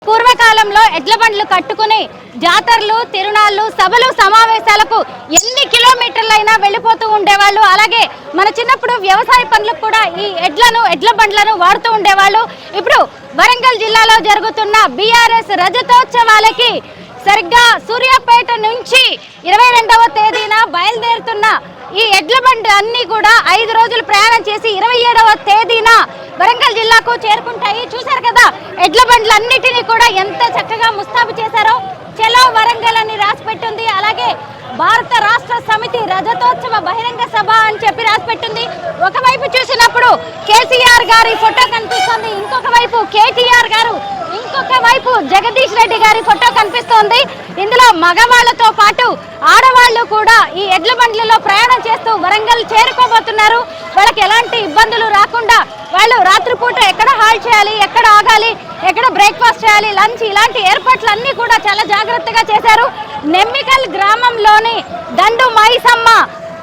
పూర్వకాలంలో ఎడ్ల బండ్లు కట్టుకుని జాతరలు, తిరునాళ్ళు, సభలు, సమావేశాలకు ఎన్ని కిలోమీటర్లైనా వెళ్ళిపోతూ ఉండేవాళ్ళు. అలాగే మన చిన్నప్పుడు వ్యవసాయ పనులకు కూడా ఈ ఎడ్ల బండ్లను వాడుతూ ఉండేవాళ్ళు. ఇప్పుడు వరంగల్ జిల్లాలో జరుగుతున్న బీఆర్ఎస్ రజతోత్సవాలకి సరిగ్గా సూర్యాపేట నుంచి 22వ తేదీన బయలుదేరుతున్న ఈ ఎడ్ల బండి అన్ని కూడా 5 రోజులు ప్రయాణం చేసి 27వ తేదీన వరంగల్ జిల్లాకు చేరుకుంటాయి. చూశారు కదా ఎడ్ల బండ్లన్నిటినీ కూడా ఎంత చక్కగా ముస్తాబు చేశారో. చలో వరంగల్ అని రాసి పెట్టింది. అలాగే భారత రాష్ట్ర సమితి రజతోత్సవ బహిరంగ సభ అని చెప్పి రాసి పెట్టింది. ఒకవైపు చూసినప్పుడు కేసీఆర్ గారి ఫోటో కనిపిస్తుంది, ఇంకొక వైపు కేటీఆర్ గారు, ఇంకొక వైపు జగదీష్ రెడ్డి గారి ఫోటో కనిపిస్తోంది. ఇందులో మగవాళ్లతో పాటు ఆడవాళ్లు కూడా ఈ ఎడ్ల బండ్లలో ప్రయాణం చేస్తూ వరంగల్ చేరుకోబోతున్నారు. వాళ్ళకి ఎలాంటి ఇబ్బందులు రాకుండా వాళ్ళు రాత్రిపూట ఎక్కడ హాల్ట్ చేయాలి, ఎక్కడ ఆగాలి, ఎక్కడ బ్రేక్ఫాస్ట్ చేయాలి, లంచ్, ఇలాంటి ఏర్పాట్లన్నీ కూడా చాలా జాగ్రత్తగా చేశారు. నెమ్మికల్ గ్రామంలోని దండు మైసమ్మ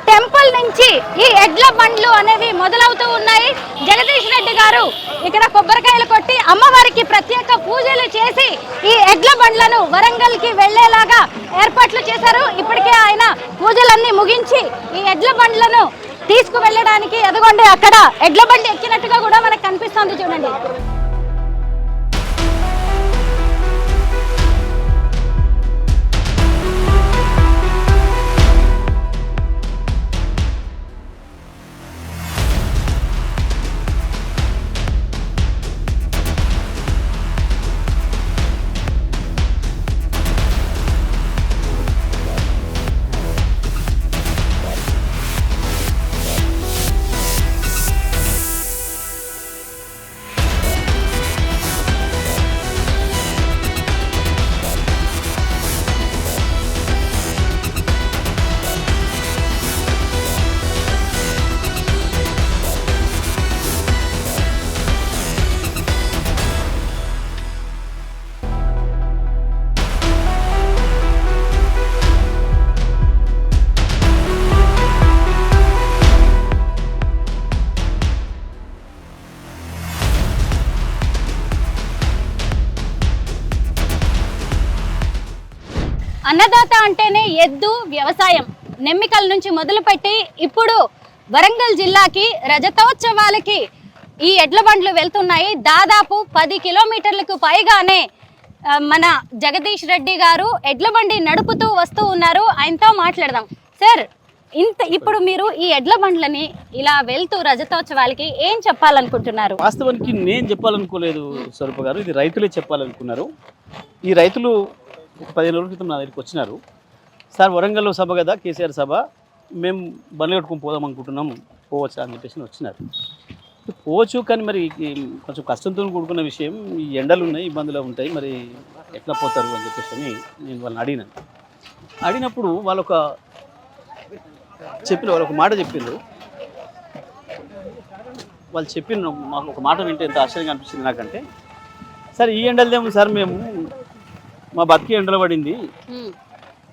టెంపుల్ నుంచి ఈ ఎడ్ల బండ్లు అనేవి మొదలవుతూ ఉన్నాయి. జగదీష్ రెడ్డి గారు ఇక్కడ కొబ్బరికాయలు కొట్టి అమ్మవారికి ప్రత్యేక పూజలు చేసి ఈ ఎడ్ల బండ్లను వరంగల్ కి వెళ్లేలాగా ఏర్పాట్లు చేశారు. ఇప్పటికే ఆయన పూజలన్నీ ముగించి ఈ ఎడ్ల బండ్లను తీసుకువెళ్ళడానికి ఎదగొండి అక్కడ ఎడ్ల బండి ఎక్కినట్టుగా కూడా మనకు కనిపిస్తుంది. చూడండి. అన్నదాత అంటేనే ఎద్దు, వ్యవసాయం. నెమ్మికల్ నుంచి మొదలుపెట్టి ఇప్పుడు వరంగల్ జిల్లాకి రజతోత్సవాలకి ఈ ఎడ్ల బండ్లు వెళ్తున్నాయి. దాదాపు 10 కిలోమీటర్లకు పైగానే మన జగదీష్ రెడ్డి గారు ఎడ్ల బండి నడుపుతూ వస్తూ ఉన్నారు. ఆయనతో మాట్లాడదాం. సార్, ఇప్పుడు మీరు ఈ ఎడ్ల బండ్లని ఇలా వెళ్తూ రజతోత్సవాలకి ఏం చెప్పాలనుకుంటున్నారు? వాస్తవానికి నేను చెప్పాలనుకోలేదు స్వరూప గారు, ఇది రైతులే చెప్పాలనుకున్నారు. ఈ రైతులు 15 రోజుల క్రితం నా దగ్గరికి వచ్చినారు. సార్, వరంగల్లో సభ కదా, కేసీఆర్ సభ, మేము బండ్లు కట్టుకొని పోదాం అనుకుంటున్నాం, పోవచ్చా అని చెప్పేసి వచ్చినారు. పోవచ్చు, కానీ మరి కొంచెం కష్టంతో కూడుకున్న విషయం, ఈ ఎండలు ఉన్నాయి, ఇబ్బందులు ఉంటాయి, మరి ఎట్లా పోతారు అని చెప్పేసి నేను వాళ్ళని అడిగినప్పుడు వాళ్ళు ఒక మాట చెప్పిండ్రు. వాళ్ళు చెప్పిన మాకు ఒక మాట వింటే ఎంత ఆశ్చర్యంగా అనిపించింది నాకంటే, సార్ ఈ ఎండలదేమో సార్, మేము మా బతికి ఎండలు పడింది,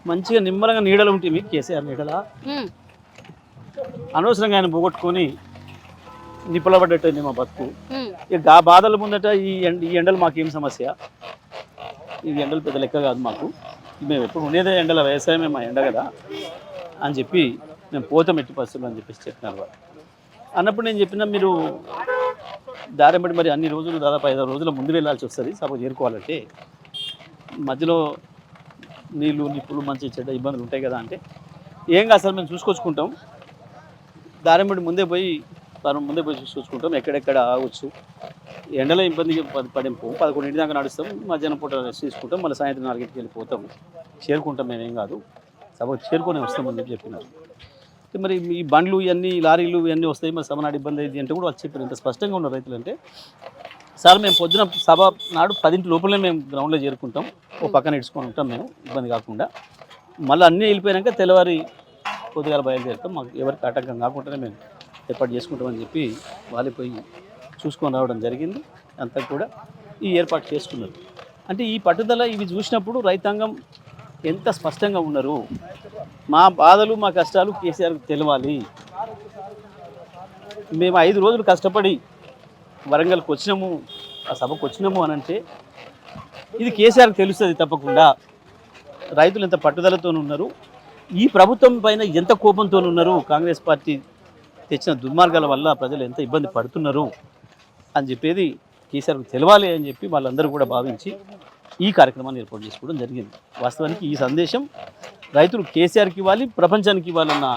మంచిగా నిమ్మలంగా నీడలు ఉంటుంది, కేసీఆర్ నీడల అనవసరంగా ఆయన పోగొట్టుకొని నిప్పుల పడ్డట్టు మా బతుకు. ఇక ఆ బాధల ముందట ఈ ఎండలు మాకేం సమస్య, ఈ ఎండలు పెద్ద లెక్క కాదు మాకు, మేము ఎప్పుడు ఉండేదే ఎండల, వ్యవసాయమే మా ఎండ కదా అని చెప్పి మేము పోతాం ఎట్టి పరిస్థితులు అని చెప్పేసి చెప్పినారు వాళ్ళు. అన్నప్పుడు నేను చెప్పిన, మీరు దారెంబడి మరి అన్ని రోజులు దాదాపు 5 రోజుల ముందు వెళ్ళాల్సి వస్తుంది సభ చేరుకోవాలంటే, మధ్యలో నీళ్ళు నిప్పులు మంచి చెడ్డ ఇబ్బందులు ఉంటాయి కదా అంటే, ఏం కాదు సార్ మేము చూసుకొచ్చుకుంటాం, దారెంబడి ముందే పోయి చూసుకుంటాం, ఎక్కడెక్కడ ఆగవచ్చు, ఎండలో ఇబ్బంది పడింపు 11 దాకా నడుస్తాం, మధ్యాహ్నం పూట రెస్ట్ తీసుకుంటాం, మళ్ళీ సాయంత్రం 4కి వెళ్ళిపోతాం, చేరుకుంటాం, మేమేం కాదు సభకు చేరుకొని వస్తామని చెప్పి చెప్పినారు. మరి ఈ బండ్లు ఇవన్నీ లారీలు ఇవన్నీ వస్తాయి, మరి సభ నాడు ఇబ్బంది అయింది అంటే కూడా వాళ్ళు చెప్పారు. ఇంత స్పష్టంగా ఉన్న రైతులు అంటే, సార్ మేము పొద్దున సభ నాడు 10 లోపలే మేము గ్రౌండ్లో చేరుకుంటాం, ఓ పక్కన ఇడుచుకొని ఉంటాం మేము ఇబ్బంది కాకుండా, మళ్ళీ అన్నీ వెళ్ళిపోయాక తెల్లవారి పొద్దుగాల బయలుదేరుతాం, మాకు ఎవరికి ఆటంకం కాకుండానే మేము ఏర్పాటు చేసుకుంటామని చెప్పి వాళ్ళు పోయి చూసుకొని రావడం జరిగింది. అంతా కూడా ఈ ఏర్పాటు చేసుకున్నారు. అంటే ఈ పట్టుదల ఇవి చూసినప్పుడు రైతాంగం ఎంత స్పష్టంగా ఉన్నారు, మా బాధలు మా కష్టాలు కేసీఆర్కి తెలవాలి, మేము 5 రోజులు కష్టపడి వరంగల్కి వచ్చినాము, ఆ సభకు వచ్చినాము అని అంటే ఇది కేసీఆర్కి తెలుస్తుంది తప్పకుండా. రైతులు ఎంత పట్టుదలతో ఉన్నారు, ఈ ప్రభుత్వం పైన ఎంత కోపంతో ఉన్నారు, కాంగ్రెస్ పార్టీ తెచ్చిన దుర్మార్గాల వల్ల ప్రజలు ఎంత ఇబ్బంది పడుతున్నారు అని చెప్పేది కేసీఆర్కు తెలవాలి అని చెప్పి వాళ్ళందరూ కూడా భావించి ఈ కార్యక్రమాన్ని ఏర్పాటు చేసుకోవడం జరిగింది. వాస్తవానికి ఈ సందేశం రైతులు కేసీఆర్కి ఇవ్వాలి, ప్రపంచానికి ఇవ్వాలన్న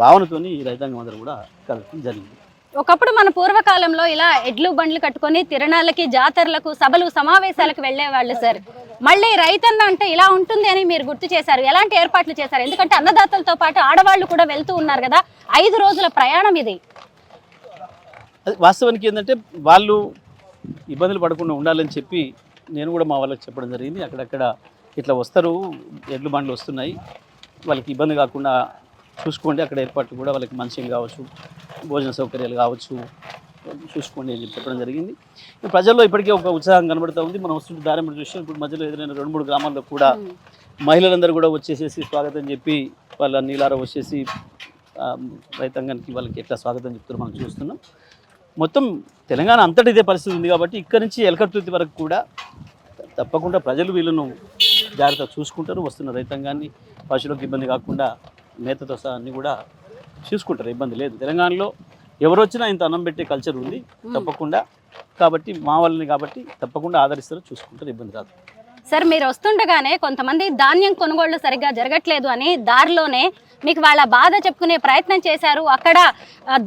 భావనతోని ఈ రైతాంగం అందరూ కూడా కలగడం జరిగింది. ఒకప్పుడు మన పూర్వకాలంలో ఇలా ఎడ్లు బండ్లు కట్టుకొని తిరణాలకి, జాతరలకు, సభలు, సమావేశాలకు వెళ్ళేవాళ్ళు సార్. మళ్ళీ రైతన్న అంటే ఇలా ఉంటుంది అని మీరు గుర్తు చేశారు. ఎలాంటి ఏర్పాట్లు చేశారు? ఎందుకంటే అన్నదాతలతో పాటు ఆడవాళ్ళు కూడా వెళ్తూ ఉన్నారు కదా, 5 రోజుల ప్రయాణం ఇది. వాస్తవానికి ఏంటంటే వాళ్ళు ఇబ్బందులు పడకుండా ఉండాలని చెప్పి నేను కూడా మా వాళ్ళకి చెప్పడం జరిగింది. అక్కడక్కడ ఇట్లా వస్తారు, ఎడ్లు బండ్లు వస్తున్నాయి, వాళ్ళకి ఇబ్బంది కాకుండా చూసుకోండి, అక్కడ ఏర్పాట్లు కూడా వాళ్ళకి మంచిగా కావచ్చు, భోజన సౌకర్యాలు కావచ్చు చూసుకోండి అని చెప్పి చెప్పడం జరిగింది. ప్రజల్లో ఇప్పటికే ఒక ఉత్సాహం కనబడుతూ ఉంది. మనం వస్తుంటే దారిని చూసాం. ఇప్పుడు మధ్యలో ఎదురైన 2-3 గ్రామాల్లో కూడా మహిళలందరూ కూడా వచ్చేసేసి స్వాగతం చెప్పి వాళ్ళ నీలార వచ్చేసి రైతాంగానికి వాళ్ళకి ఎట్లా స్వాగతం చెప్తారో మనం చూస్తున్నాం. మొత్తం తెలంగాణ అంతటా ఇదే పరిస్థితి ఉంది కాబట్టి ఇక్కడి నుంచి ఎలకతుర్తి వరకు కూడా తప్పకుండా ప్రజలు వీళ్ళను జాగ్రత్తగా చూసుకుంటారు. వస్తున్న రైతాంగాన్ని పశువులకు ఇబ్బంది కాకుండా మేతతో సహా అన్ని కూడా చూసుకుంటారు, ఇబ్బంది లేదు. తెలంగాణలో ఎవరు వచ్చినా ఇంత అన్నం పెట్టే కల్చర్ ఉంది తప్పకుండా. కాబట్టి మా వాళ్ళని కాబట్టి తప్పకుండా ఆదరిస్తారు, చూసుకుంటారు, ఇబ్బంది రాదు. సార్, మీరు వస్తుండగానే కొంతమంది ధాన్యం కొనుగోళ్లు సరిగ్గా జరగట్లేదు అని దారిలోనే మీకు వాళ్ళ బాధ చెప్పుకునే ప్రయత్నం చేశారు. అక్కడ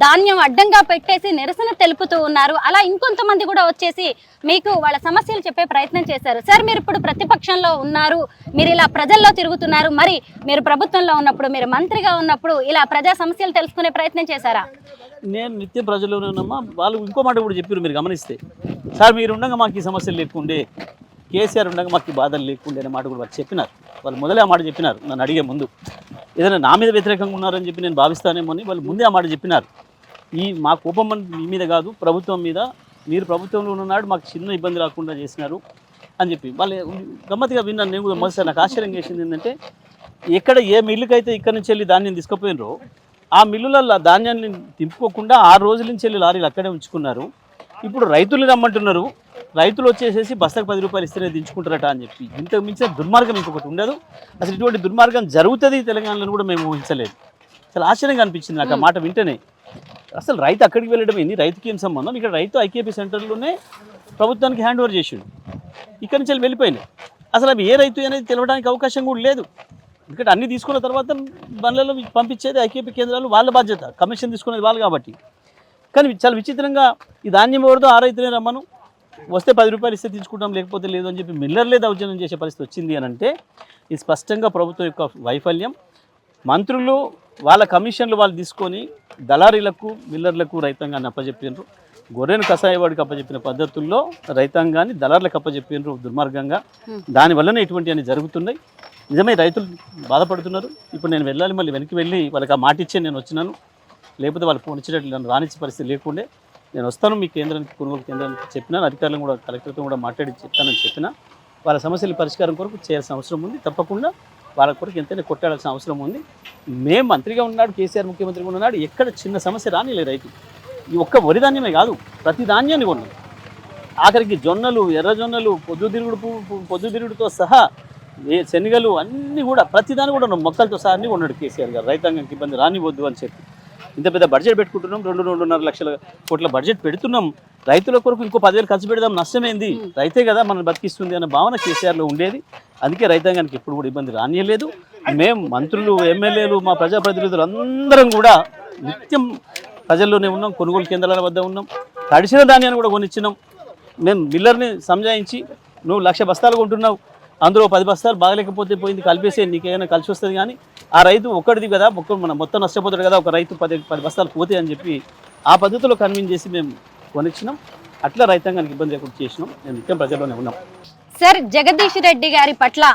ధాన్యం అడ్డంగా పెట్టేసి నిరసన తెలుపుతూ ఉన్నారు. అలా ఇంకొంతమంది కూడా వచ్చేసి మీకు వాళ్ళ సమస్యలు చెప్పే ప్రయత్నం చేశారు. సార్, మీరు ఇప్పుడు ప్రతిపక్షంలో ఉన్నారు, మీరు ఇలా ప్రజల్లో తిరుగుతున్నారు. మరి మీరు ప్రభుత్వంలో ఉన్నప్పుడు, మీరు మంత్రిగా ఉన్నప్పుడు ఇలా ప్రజా సమస్యలు తెలుసుకునే ప్రయత్నం చేశారా? నేను నిత్యం ప్రజల్లోనే ఉన్నామా. వాళ్ళు ఇంకో మాట కూడా చెప్పారు, మీరు గమనిస్తే, సార్ మీరు ఉండగా మాకు ఈ సమస్యలు లేకుండే, కేసీఆర్ ఉండగా మాకు ఈ బాధలు లేకుండే అనే మాట కూడా వాళ్ళు చెప్పినారు. వాళ్ళు మొదలే ఆ మాట చెప్పినారు. నన్ను అడిగే ముందు ఏదైనా నా మీద వ్యతిరేకంగా ఉన్నారని చెప్పి నేను భావిస్తానేమో అని వాళ్ళు ముందే ఆ మాట చెప్పినారు. మా కోపం మీ మీద కాదు, ప్రభుత్వం మీద. మీరు ప్రభుత్వంలో ఉన్నాడు, మాకు చిన్న ఇబ్బంది రాకుండా చేసినారు అని చెప్పి వాళ్ళు గమ్మత్తుగా విన్నాను. నేను కూడా మొదటిసారి నాకు ఆశ్చర్యం చేసింది ఏంటంటే, ఎక్కడ ఏ మిల్లుకైతే ఇక్కడి నుంచి వెళ్ళి ధాన్యం తీసుకుపోయినరో ఆ మిల్లులలో ధాన్యాన్ని తిప్పుకోకుండా 6 రోజుల నుంచి వెళ్ళి లారీలు అక్కడే ఉంచుకున్నారు. ఇప్పుడు రైతులు రమ్మంటున్నారు, రైతులు వచ్చేసేసి బస్తాకు 10 రూపాయలు ఇస్తేనే దించుకుంటారట అని చెప్పి. ఇంతకు మించిన దుర్మార్గం ఇంకొకటి ఉండదు. అసలు ఇటువంటి దుర్మార్గం జరుగుతుంది తెలంగాణలో కూడా మేము ఊహించలేదు. చాలా ఆశ్చర్యంగా అనిపించింది నాకు ఆ మాట వింటేనే. అసలు రైతు అక్కడికి వెళ్ళడం ఏంది, రైతుకి ఏం సంబంధం? ఇక్కడ రైతు ఐకేపీ సెంటర్లోనే ప్రభుత్వానికి హ్యాండ్ ఓవర్ చేసిండు, ఇక్కడి నుంచి వెళ్ళిపోయినాయి. అసలు అవి ఏ రైతు అనేది తెలవడానికి అవకాశం కూడా లేదు. ఎందుకంటే అన్నీ తీసుకున్న తర్వాత బండ్లలో పంపించేది ఐకేపీ కేంద్రాలు, వాళ్ళ బాధ్యత, కమిషన్ తీసుకునేది వాళ్ళు కాబట్టి. కానీ చాలా విచిత్రంగా ఈ ధాన్యం ఎవరిదో ఆ రైతులే రమ్మను, వస్తే 10 రూపాయలు ఇస్తే తీసుకుంటాం, లేకపోతే లేదు అని చెప్పి మిల్లర్లే దౌర్జన్యం చేసే పరిస్థితి వచ్చింది అని అంటే ఇది స్పష్టంగా ప్రభుత్వం యొక్క వైఫల్యం. మంత్రులు వాళ్ళ కమిషన్లు వాళ్ళు తీసుకొని దళారీలకు, మిల్లర్లకు రైతాంగాన్ని అప్పచెప్పినారు. గొర్రెను కషాయవాడికి అప్పచెప్పిన పద్ధతుల్లో రైతాంగాన్ని దళారులకు అప్పచెప్పినారు దుర్మార్గంగా. దానివల్లనే ఇటువంటివన్నీ జరుగుతున్నాయి. నిజమే రైతులు బాధపడుతున్నారు. ఇప్పుడు నేను వెళ్ళాలి, మళ్ళీ వెనక్కి వెళ్ళి వాళ్ళకి ఆ మాట ఇచ్చే నేను వచ్చినాను. లేకపోతే వాళ్ళు ఫోన్ ఇచ్చేటట్లు నన్ను రానిచ్చే పరిస్థితి లేకుండే. నేను వస్తాను మీ కేంద్రానికి, కొనుగోలు కేంద్రానికి చెప్పినాను. అధికారులను కూడా, కలెక్టర్తో కూడా మాట్లాడి చెప్తానని చెప్పిన. వాళ్ళ సమస్యల పరిష్కారం కొరకు చేయాల్సిన అవసరం ఉంది. తప్పకుండా వాళ్ళ కొరకు ఎంతైనా కొట్టాడాల్సిన అవసరం ఉంది. మేము మంత్రిగా ఉన్నాడు, కేసీఆర్ ముఖ్యమంత్రిగా ఉన్నాడు, ఎక్కడ చిన్న సమస్య రానిలే రైతు. ఈ ఒక్క వరి ధాన్యమే కాదు, ప్రతి ధాన్యాన్ని కొన్నాం. ఆఖరికి జొన్నలు, ఎర్రజొన్నలు, పొద్దుతిరుగుడుతో సహా శనగలు అన్నీ కూడా ప్రతిదాన్ని కూడా మొక్కలతో సహా అన్నీ కొన్నాడు కేసీఆర్ గారు. రైతాంగానికి ఇబ్బంది రానివద్దు అని చెప్పి ఇంత పెద్ద బడ్జెట్ పెట్టుకుంటున్నాం. 2-2.5 లక్షల కోట్ల బడ్జెట్ పెడుతున్నాం. రైతుల కొరకు ఇంకో 10,000 ఖర్చు పెడదాం, నష్టమేంది, రైతే కదా మనం బతికిస్తుంది అన్న భావన కేసీఆర్లో ఉండేది. అందుకే రైతాంగానికి ఎప్పుడు కూడా ఇబ్బంది రానియలేదు. మేము మంత్రులు, ఎమ్మెల్యేలు, మా ప్రజాప్రతినిధులు అందరం కూడా నిత్యం ప్రజల్లోనే ఉన్నాం, కొనుగోలు కేంద్రాల వద్ద ఉన్నాం. తడిసిన ధాన్యాన్ని కూడా కొనిచ్చినాం. మేము మిల్లర్ని సంజాయించి, నువ్వు 1,00,000 బస్తాలు కొంటున్నావు, అందులో 10 బస్తాలు బాగలేకపోతే పోయింది, కలిపేసే, నీకేమైనా కలిసి వస్తుంది. కానీ ఆ రైతు ఒక్కడిది కదా, మనం మొత్తం నష్టపోతాడు కదా, ఒక రైతు 10 బస్తాలు పోతాయి అని చెప్పి ఆ పద్ధతిలో కన్విన్స్ చేసి మేము కొనిచ్చినాం. అట్లా రైతాంగానికి ఇబ్బంది లేకుండా చేసినాం. మేము నిత్యం ప్రజల్లోనే ఉన్నాం. సార్, జగదీష్ రెడ్డి గారి పట్ల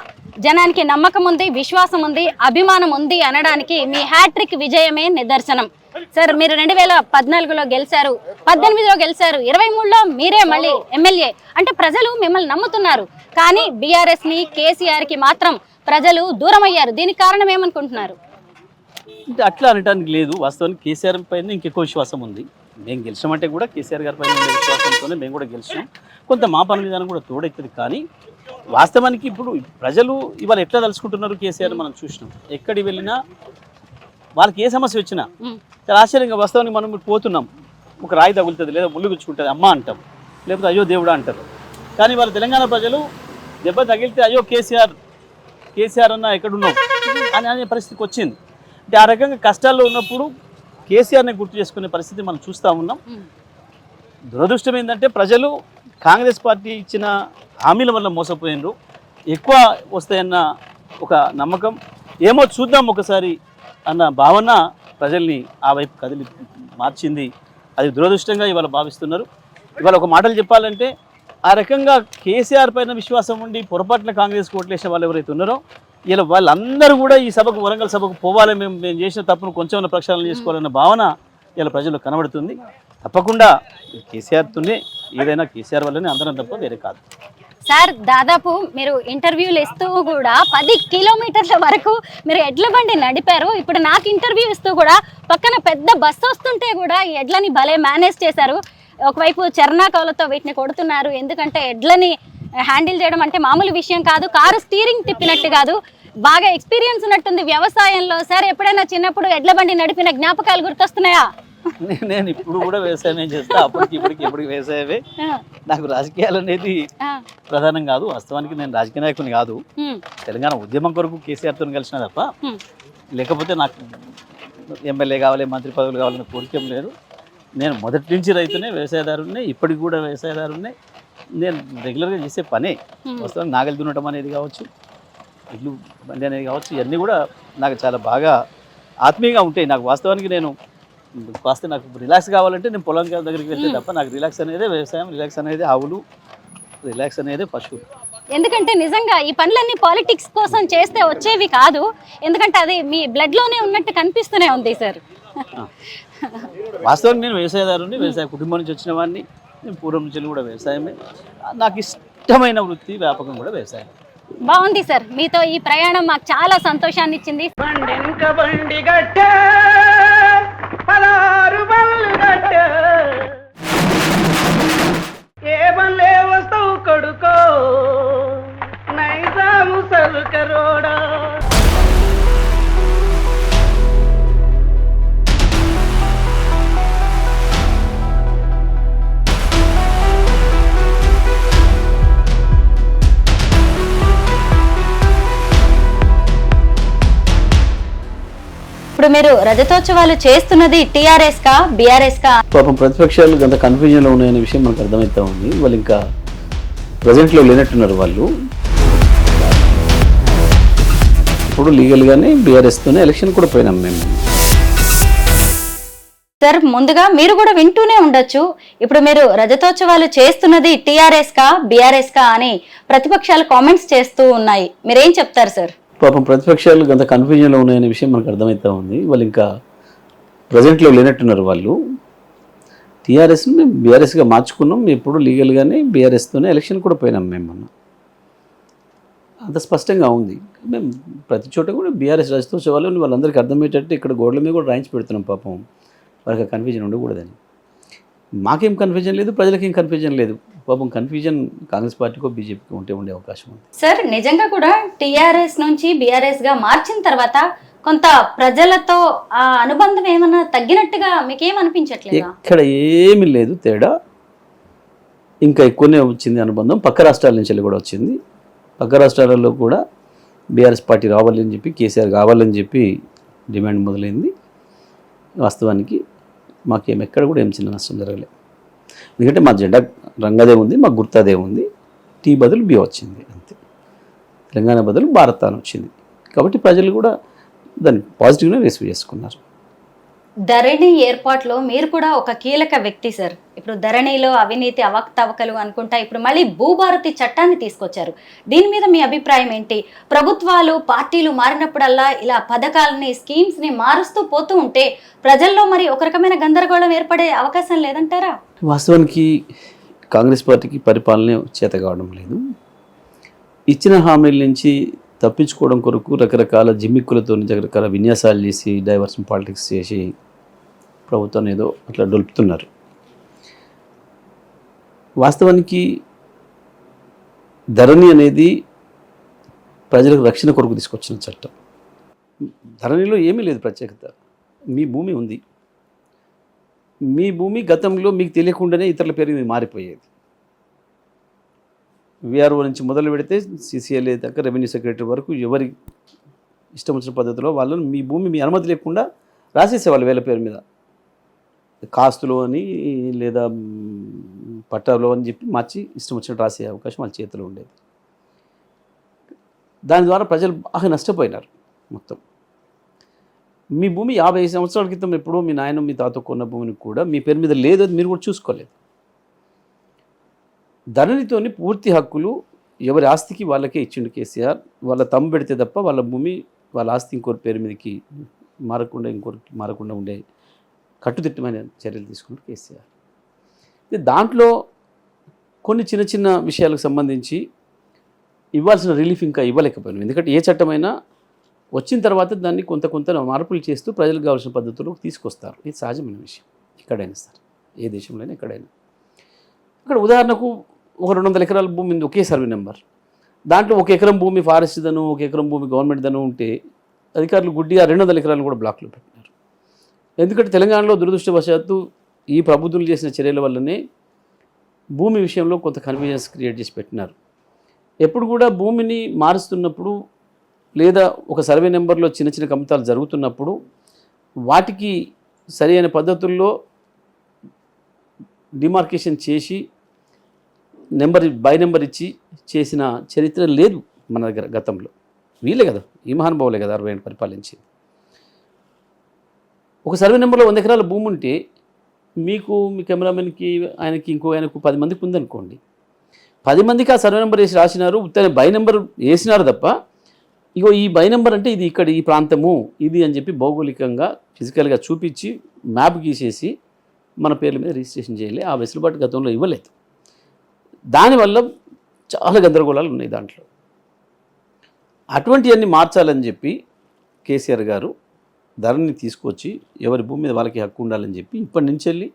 జనానికి నమ్మకం ఉంది, విశ్వాసం ఉంది, అభిమానం ఉంది అనడానికి మీ హ్యాట్రిక్ విజయమే నిదర్శనం. సార్, మీరు 2014లో గెలిచారు, 18లో గెలిచారు, 23లో మీరే మళ్ళీ ఎమ్మెల్యే. అంటే ప్రజలు మిమ్మల్ని నమ్ముతున్నారు. కానీ బీఆర్ఎస్ని, కేసీఆర్కి మాత్రం ప్రజలు దూరం అయ్యారు. దీనికి కారణం ఏమనుకుంటున్నారు? అంటే అట్లా అనడానికి లేదు. వాస్తవానికి కేసీఆర్ పైన ఇంకెక్కువ విశ్వాసం ఉంది. మేము గెలిచామంటే కూడా కేసీఆర్ గారి పైన ఉండే విశ్వాసంతోనే మేము కూడా గెలిచాం. కొంత మా పని విధానం కూడా తోడవుతుంది. కానీ వాస్తవానికి ఇప్పుడు ప్రజలు ఇవాళ ఎట్లా తలుచుకుంటున్నారు కేసీఆర్ మనం చూసినాం. ఎక్కడికి వెళ్ళినా వాళ్ళకి ఏ సమస్య వచ్చినా చాలా ఆశ్చర్యంగా వాస్తవానికి మనం పోతున్నాం, ఒక రాయి తగులుతుంది లేదా ముళ్ళు గుచ్చుకుంటుంది అమ్మ అంటాం, లేకపోతే అయ్యో దేవుడా అంటారు. కానీ వాళ్ళ తెలంగాణ ప్రజలు దెబ్బ తగిలితే అయ్యో కేసీఆర్ అన్న ఎక్కడున్నావు అనే పరిస్థితికి వచ్చింది. అంటే ఆ రకంగా కష్టాల్లో ఉన్నప్పుడు కేసీఆర్ని గుర్తు చేసుకునే పరిస్థితి మనం చూస్తూ ఉన్నాం. దురదృష్టం ఏంటంటే ప్రజలు కాంగ్రెస్ పార్టీ ఇచ్చిన హామీల వల్ల మోసపోయినరు, ఎక్కువ వస్తాయన్న ఒక నమ్మకం, ఏమో చూద్దాం ఒకసారి అన్న భావన ప్రజల్ని ఆ వైపు కదిలి మార్చింది. అది దురదృష్టంగా ఇవాళ భావిస్తున్నారు. ఇవాళ ఒక మాటలు చెప్పాలంటే ఆ రకంగా కేసీఆర్ పైన విశ్వాసం ఉండి పొరపాటున కాంగ్రెస్ ఓట్లేసిన వాళ్ళు ఎవరైతే ఉన్నారో ఇలా వాళ్ళందరూ కూడా ఈ సభకు, వరంగల్ సభకు పోవాలి, మేము చేసిన తప్పును కొంచెం ప్రక్షాళన చేసుకోవాలన్న భావన ఇలా ప్రజల్లో కనబడుతుంది. తప్పకుండా కేసీఆర్తోనే ఏదైనా కేసీఆర్ వల్లనే అందరం తప్ప వేరే కాదు. సార్, దాదాపు మీరు ఇంటర్వ్యూలు ఇస్తూ కూడా 10 కిలోమీటర్ల వరకు మీరు ఎడ్ల బండి నడిపారు. ఇప్పుడు నాకు ఇంటర్వ్యూ ఇస్తూ కూడా పక్కన పెద్ద బస్సు వస్తుంటే కూడా ఈ ఎడ్లని భలే మేనేజ్ చేశారు. ఒకవైపు చర్నాకౌలతో వీటిని కొడుతున్నారు, ఎందుకంటే ఎడ్లని హ్యాండిల్ చేయడం అంటే మామూలు విషయం కాదు. కారు స్టీరింగ్ తిప్పినట్టు కాదు, బాగా ఎక్స్పీరియన్స్ ఉన్నట్టుంది వ్యవసాయంలో. సార్, ఎప్పుడైనా చిన్నప్పుడు ఎడ్ల బండి నడిపిన జ్ఞాపకాలు గుర్తొస్తున్నాయా? నేను ఇప్పుడు కూడా వ్యవసాయం చేస్తా, ఇప్పటికి వ్యవసాయమే. నాకు రాజకీయాలు అనేది ప్రధానం కాదు. వాస్తవానికి నేను రాజకీయ నాయకుని కాదు, తెలంగాణ ఉద్యమం కొరకు కేసీఆర్తో కలిసిన తప్ప, లేకపోతే నాకు ఎమ్మెల్యే కావాలి, మంత్రి పదవులు కావాలనే కోరిక లేదు. నేను మొదటి నుంచి రైతునే, వ్యవసాయదారునే, ఇప్పటికి కూడా వ్యవసాయదారునే. నేను రెగ్యులర్గా చేసే పనే. వాస్తవానికి నాగలి దున్నటం అనేది కావచ్చు, ఇల్లు బండి అనేది కావచ్చు, ఇవన్నీ కూడా నాకు చాలా బాగా ఆత్మీయంగా ఉంటాయి. నాకు వాస్తవానికి నేను కాస్త నాకు రిలాక్స్ కావాలంటే నేను పొలం దగ్గరికి వెళ్తే తప్ప నాకు రిలాక్స్ అనేది వ్యవసాయం, రిలాక్స్ అనేది ఆవులు, రిలాక్స్ అనేది పశువులు. ఎందుకంటే నిజంగా ఈ పనులన్నీ పాలిటిక్స్ కోసం చేస్తే వచ్చేవి కాదు, ఎందుకంటే అది మీ బ్లడ్లోనే ఉన్నట్టు కనిపిస్తూనే ఉంది సార్. వాస్తవానికి నేను వ్యవసాయదారుని, వ్యవసాయ కుటుంబం నుంచి వచ్చిన వాడిని. నేను పూర్వం నుంచి కూడా వ్యవసాయమే. నాకు ఇష్టమైన వృత్తి, వ్యాపకం కూడా వ్యవసాయం. బాగుంది సార్, మీతో ఈ ప్రయాణం మాకు చాలా సంతోషాన్ని ఇచ్చింది. బండెనక బండి గట్టే 16 బళ్ళు గట్టే ఏ బండ్లే వస్తావు కొడుకో నైజాము సరుకరోడా. ఇప్పుడు మీరు రజతోత్సవాలు చేస్తున్నది టీఆర్ఎస్ కా, బీఆర్ఎస్ కా? పాపం ప్రతిపక్షాలు అంత కన్ఫ్యూజన్లో ఉన్నాయనే విషయం మనకు అర్థమవుతా ఉంది. వాళ్ళు ఇంకా ప్రజెంట్లో లేనట్టున్నారు. వాళ్ళు ఇప్పుడు లీగల్గానే బీఆర్ఎస్తోనే ఎలక్షన్ కూడా పోయినాం మేము. సార్, ముందుగా మీరు కూడా వింటూనే ఉండొచ్చు, ఇప్పుడు మీరు రజతోత్సవాలు చేస్తున్నది టీఆర్ఎస్ కా, బీఆర్ఎస్ కా అని ప్రతిపక్షాలు కామెంట్స్ చేస్తూ ఉన్నాయి. మీరేం చెప్తారు సార్? పాపం ప్రతిపక్షాలు అంత కన్ఫ్యూజన్లో ఉన్నాయనే విషయం మనకు అర్థమవుతా ఉంది. వాళ్ళు ఇంకా ప్రజెంట్లో లేనట్టున్నారు. వాళ్ళు టీఆర్ఎస్ని మేము బీఆర్ఎస్గా మార్చుకున్నాం. ఇప్పుడు లీగల్గానే బీఆర్ఎస్తోనే ఎలక్షన్ కూడా పోయినాం మేము మొన్న. అంత స్పష్టంగా ఉంది. మేము ప్రతి చోట కూడా బీఆర్ఎస్ రజతోత్సవాలు వాళ్ళందరికీ అర్థమయ్యేటట్టు ఇక్కడ గోడల మీద కూడా రాయించి పెడుతున్నాం. పాపం వాళ్ళకి కన్ఫ్యూజన్ ఉండకూడదని. మాకేం కన్ఫ్యూజన్ లేదు, ప్రజలకేం కన్ఫ్యూజన్ లేదు. పాపం కన్ఫ్యూజన్ కాంగ్రెస్ పార్టీకో బీజేపీకి ఉండే అవకాశం ఉంది. సార్, నిజంగా కూడా టీఆర్ఎస్ నుంచి బీఆర్ఎస్ గా మార్చిన తర్వాత కొంత ప్రజలతో ఆ అనుబంధం ఏమన్నా తగ్గినట్టుగా మీకేమనిపించట్లేదు? ఇక్కడ ఏమీ లేదు తేడా, ఇంకా ఎక్కువనే వచ్చింది అనుబంధం. పక్క రాష్ట్రాల నుంచి కూడా వచ్చింది. పక్క రాష్ట్రాలలో కూడా బీఆర్ఎస్ పార్టీ రావాలని చెప్పి, కేసీఆర్ కావాలని చెప్పి డిమాండ్ మొదలైంది. వాస్తవానికి మాకేం ఎక్కడ కూడా ఏం చిన్న నష్టం జరగలేదు. ఎందుకంటే మా జెండా రంగదే ఉంది, మా గుర్తు అదే ఉంది. టీ బదులు బి వచ్చింది అంతే. తెలంగాణ బదులు భారత్ అని వచ్చింది. కాబట్టి ప్రజలు కూడా దాన్ని పాజిటివ్గా రిసీవ్ చేసుకున్నారు. ధరణి ఏర్పాటులో మీరు కూడా ఒక కీలక వ్యక్తి సార్. ఇప్పుడు ధరణిలో అవినీతి అవకతవకలు అనుకుంటా ఇప్పుడు మళ్ళీ భూభారతి చట్టాన్ని తీసుకొచ్చారు. దీని మీద మీ అభిప్రాయం ఏంటి? ప్రభుత్వాలు, పార్టీలు మారినప్పుడల్లా ఇలా పథకాలని, స్కీమ్స్ని మారుస్తూ పోతూ ఉంటే ప్రజల్లో మరి ఒక రకమైన గందరగోళం ఏర్పడే అవకాశం లేదంటారా? వాస్తవానికి కాంగ్రెస్ పార్టీకి పరిపాలన చేత కావడం లేదు. ఇచ్చిన హామీల నుంచి తప్పించుకోవడం కొరకు రకరకాల జిమ్మిక్కులతో రకరకాల విన్యాసాలు చేసి, డైవర్షన్ పాలిటిక్స్ చేసి ప్రభుత్వాన్ని ఏదో అట్లా డొలుపుతున్నారు. వాస్తవానికి ధరణి అనేది ప్రజలకు రక్షణ కొరకు తీసుకొచ్చిన చట్టం. ధరణిలో ఏమీ లేదు ప్రత్యేకత. మీ భూమి ఉంది. మీ భూమి గతంలో మీకు తెలియకుండానే ఇతరుల పేరు మీద మారిపోయేది. విఆర్ఓ నుంచి మొదలు పెడితే సిసిఎల్ఏ దాకా రెవెన్యూ సెక్రటరీ వరకు ఎవరి ఇష్టం వచ్చిన పద్ధతిలో వాళ్ళని మీ భూమి మీ అనుమతి లేకుండా రాసేసేవాళ్ళు వేల పేరు మీద. కాస్తులో అని లేదా పట్టాలో అని చెప్పి మార్చి ఇష్టం వచ్చినట్టు రాసే అవకాశం వాళ్ళ చేతిలో ఉండేది. దాని ద్వారా ప్రజలు బాగా నష్టపోయినారు మొత్తం. మీ భూమి 50 సంవత్సరాల క్రితం ఎప్పుడో మీ నాయన మీ తాత కొన్న భూమిని కూడా మీ పేరు మీద లేదు, అది మీరు కూడా చూసుకోలేదు. ధరణితోని పూర్తి హక్కులు ఎవరి ఆస్తికి వాళ్ళకే ఇచ్చిండు కేసీఆర్. వాళ్ళ తమ్ము పెడితే తప్ప వాళ్ళ భూమి వాళ్ళ ఆస్తి ఇంకోరి పేరు మీదకి ఇంకోరికి మారకుండా ఉండే కట్టుదిట్టమైన చర్యలు తీసుకున్నారు కేసీఆర్. దాంట్లో కొన్ని చిన్న చిన్న విషయాలకు సంబంధించి ఇవ్వాల్సిన రిలీఫ్ ఇంకా ఇవ్వలేకపోయినాం. ఎందుకంటే ఏ చట్టమైనా వచ్చిన తర్వాత దాన్ని కొంత మార్పులు చేస్తూ ప్రజలకు కావాల్సిన పద్ధతుల్లో తీసుకొస్తారు. ఇది సహజమైన విషయం ఎక్కడైనా సరే, ఏ దేశంలోనైనా ఎక్కడైనా. ఇక్కడ ఉదాహరణకు ఒక 200 ఎకరాల భూమి ఉంది, ఒకే సర్వే నెంబర్. దాంట్లో 1 ఎకరం భూమి ఫారెస్ట్ దను, 1 ఎకరం భూమి గవర్నమెంట్ దను ఉంటే అధికారులు గుడ్డిగా 200 ఎకరాలను కూడా బ్లాక్లో పెట్టినారు. ఎందుకంటే తెలంగాణలో దురదృష్టవశాత్తు ఈ ప్రభుత్వం చేసిన చర్యల వల్లనే భూమి విషయంలో కొంత కన్ఫ్యూజన్స్ క్రియేట్ చేసి పెట్టినారు. ఎప్పుడు కూడా భూమిని మారుస్తున్నప్పుడు లేదా ఒక సర్వే నెంబర్లో చిన్న చిన్న కమితాలు జరుగుతున్నప్పుడు వాటికి సరైన పద్ధతుల్లో డిమార్కేషన్ చేసి బై నెంబర్ ఇచ్చి చేసిన చరిత్ర లేదు మన దగ్గర గతంలో. వీళ్ళే కదా, ఈ మహానుభావులే కదా 60 ఏళ్ళు పరిపాలించింది. ఒక సర్వే నెంబర్లో 100 ఎకరాల భూమి ఉంటే మీకు, మీ కెమెరామెన్కి, ఆయనకు 10 మందికి ఉందనుకోండి. 10 మందికి ఆ సర్వే నెంబర్ వేసి రాసినారు, ఉత్తనే బై నెంబర్ వేసినారు తప్ప ఇగో ఈ బై నెంబర్ అంటే ఇది ఇక్కడ ఈ ప్రాంతము ఇది అని చెప్పి భౌగోళికంగా ఫిజికల్గా చూపించి మ్యాప్ గీసేసి మన పేర్ల మీద రిజిస్ట్రేషన్ చేయలే. ఆ వెసులుబాటు గతంలో ఇవ్వలేదు. దానివల్ల చాలా గందరగోళాలు ఉన్నాయి దాంట్లో. అటువంటివన్నీ మార్చాలని చెప్పి కేసీఆర్ గారు ధరని తీసుకొచ్చి ఎవరి భూమి మీద వాళ్ళకి హక్కు ఉండాలని చెప్పి ఇప్పటి నుంచి వెళ్ళి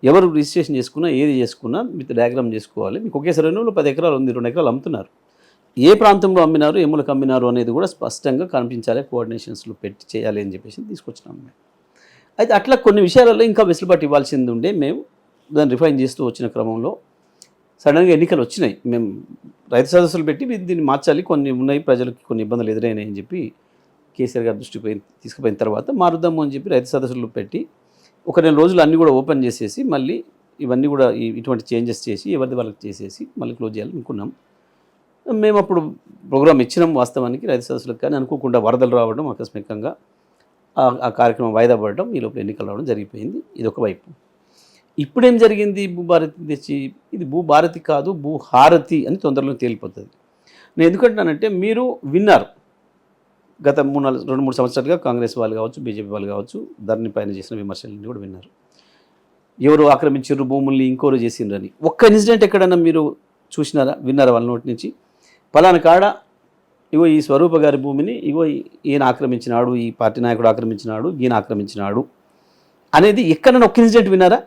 ఎవరు రిజిస్ట్రేషన్ చేసుకున్నా ఏది చేసుకున్నా మీకు డయాగ్రామ్ చేసుకోవాలి. మీకు ఒకే సరైన 10 ఎకరాలు ఉంది, 2 ఎకరాలు అమ్ముతున్నారు. ఏ ప్రాంతంలో అమ్మినారు, ఎములకు అమ్మినారు అనేది కూడా స్పష్టంగా కనిపించాలి, కోఆర్డినేషన్స్లో పెట్టి చేయాలి అని చెప్పేసి తీసుకొచ్చినాం మేము. అయితే అట్లా కొన్ని విషయాలలో ఇంకా వెసులుబాటు ఇవ్వాల్సింది ఉండే మేము దాన్ని రిఫైన్ చేస్తూ వచ్చిన క్రమంలో సడన్గా ఎన్నికలు వచ్చినాయి. మేము రైతు సదస్సులు పెట్టి దీన్ని మార్చాలి, కొన్ని ఉన్నాయి, ప్రజలకు కొన్ని ఇబ్బందులు ఎదురైనాయి అని చెప్పి కేసీఆర్ గారు దృష్టికి తీసుకుపోయిన తర్వాత మారుద్దాము అని చెప్పి రైతు సదస్సులు పెట్టి 1 నెల రోజులు అన్నీ కూడా ఓపెన్ చేసేసి మళ్ళీ ఇవన్నీ కూడా ఇటువంటి చేంజెస్ చేసి ఎవరిది వాళ్ళకి చేసేసి మళ్ళీ క్లోజ్ చేయాలని అనుకున్నాం. మేము అప్పుడు ప్రోగ్రామ్ ఇచ్చినాం వాస్తవానికి రైతు సదస్సులకు, కానీ అనుకోకుండా వరదలు రావడం, ఆకస్మికంగా ఆ కార్యక్రమం వాయిదా పడడం, ఈ లోపల ఎన్నికలు రావడం జరిగిపోయింది. ఇది ఒకవైపు. ఇప్పుడేం జరిగింది, భూభారతి తెచ్చి ఇది భూభారతి కాదు భూహారతి అని తొందరలో తేలిపోతుంది. నేను ఎందుకంటున్నానంటే మీరు విన్నారు గత 2-3 సంవత్సరాలుగా కాంగ్రెస్ వాళ్ళు కావచ్చు, బీజేపీ వాళ్ళు కావచ్చు ధరణి పైన చేసిన విమర్శలన్నీ కూడా విన్నారు. ఎవరు ఆక్రమించారు భూముల్ని, ఇంకోరు చేసిండ్రని. ఒక్క ఇన్సిడెంట్ ఎక్కడన్నా మీరు చూసినారా, విన్నారా వాళ్ళ నోటి నుంచి? పలానా కాడ ఇగో ఈ స్వరూప గారి భూమిని ఇగో ఈయన ఆక్రమించినాడు, ఈ పార్టీ నాయకుడు ఆక్రమించినాడు, ఈయన ఆక్రమించినాడు అనేది ఎక్కడన్నా ఒక్క ఇన్సిడెంట్ విన్నారా?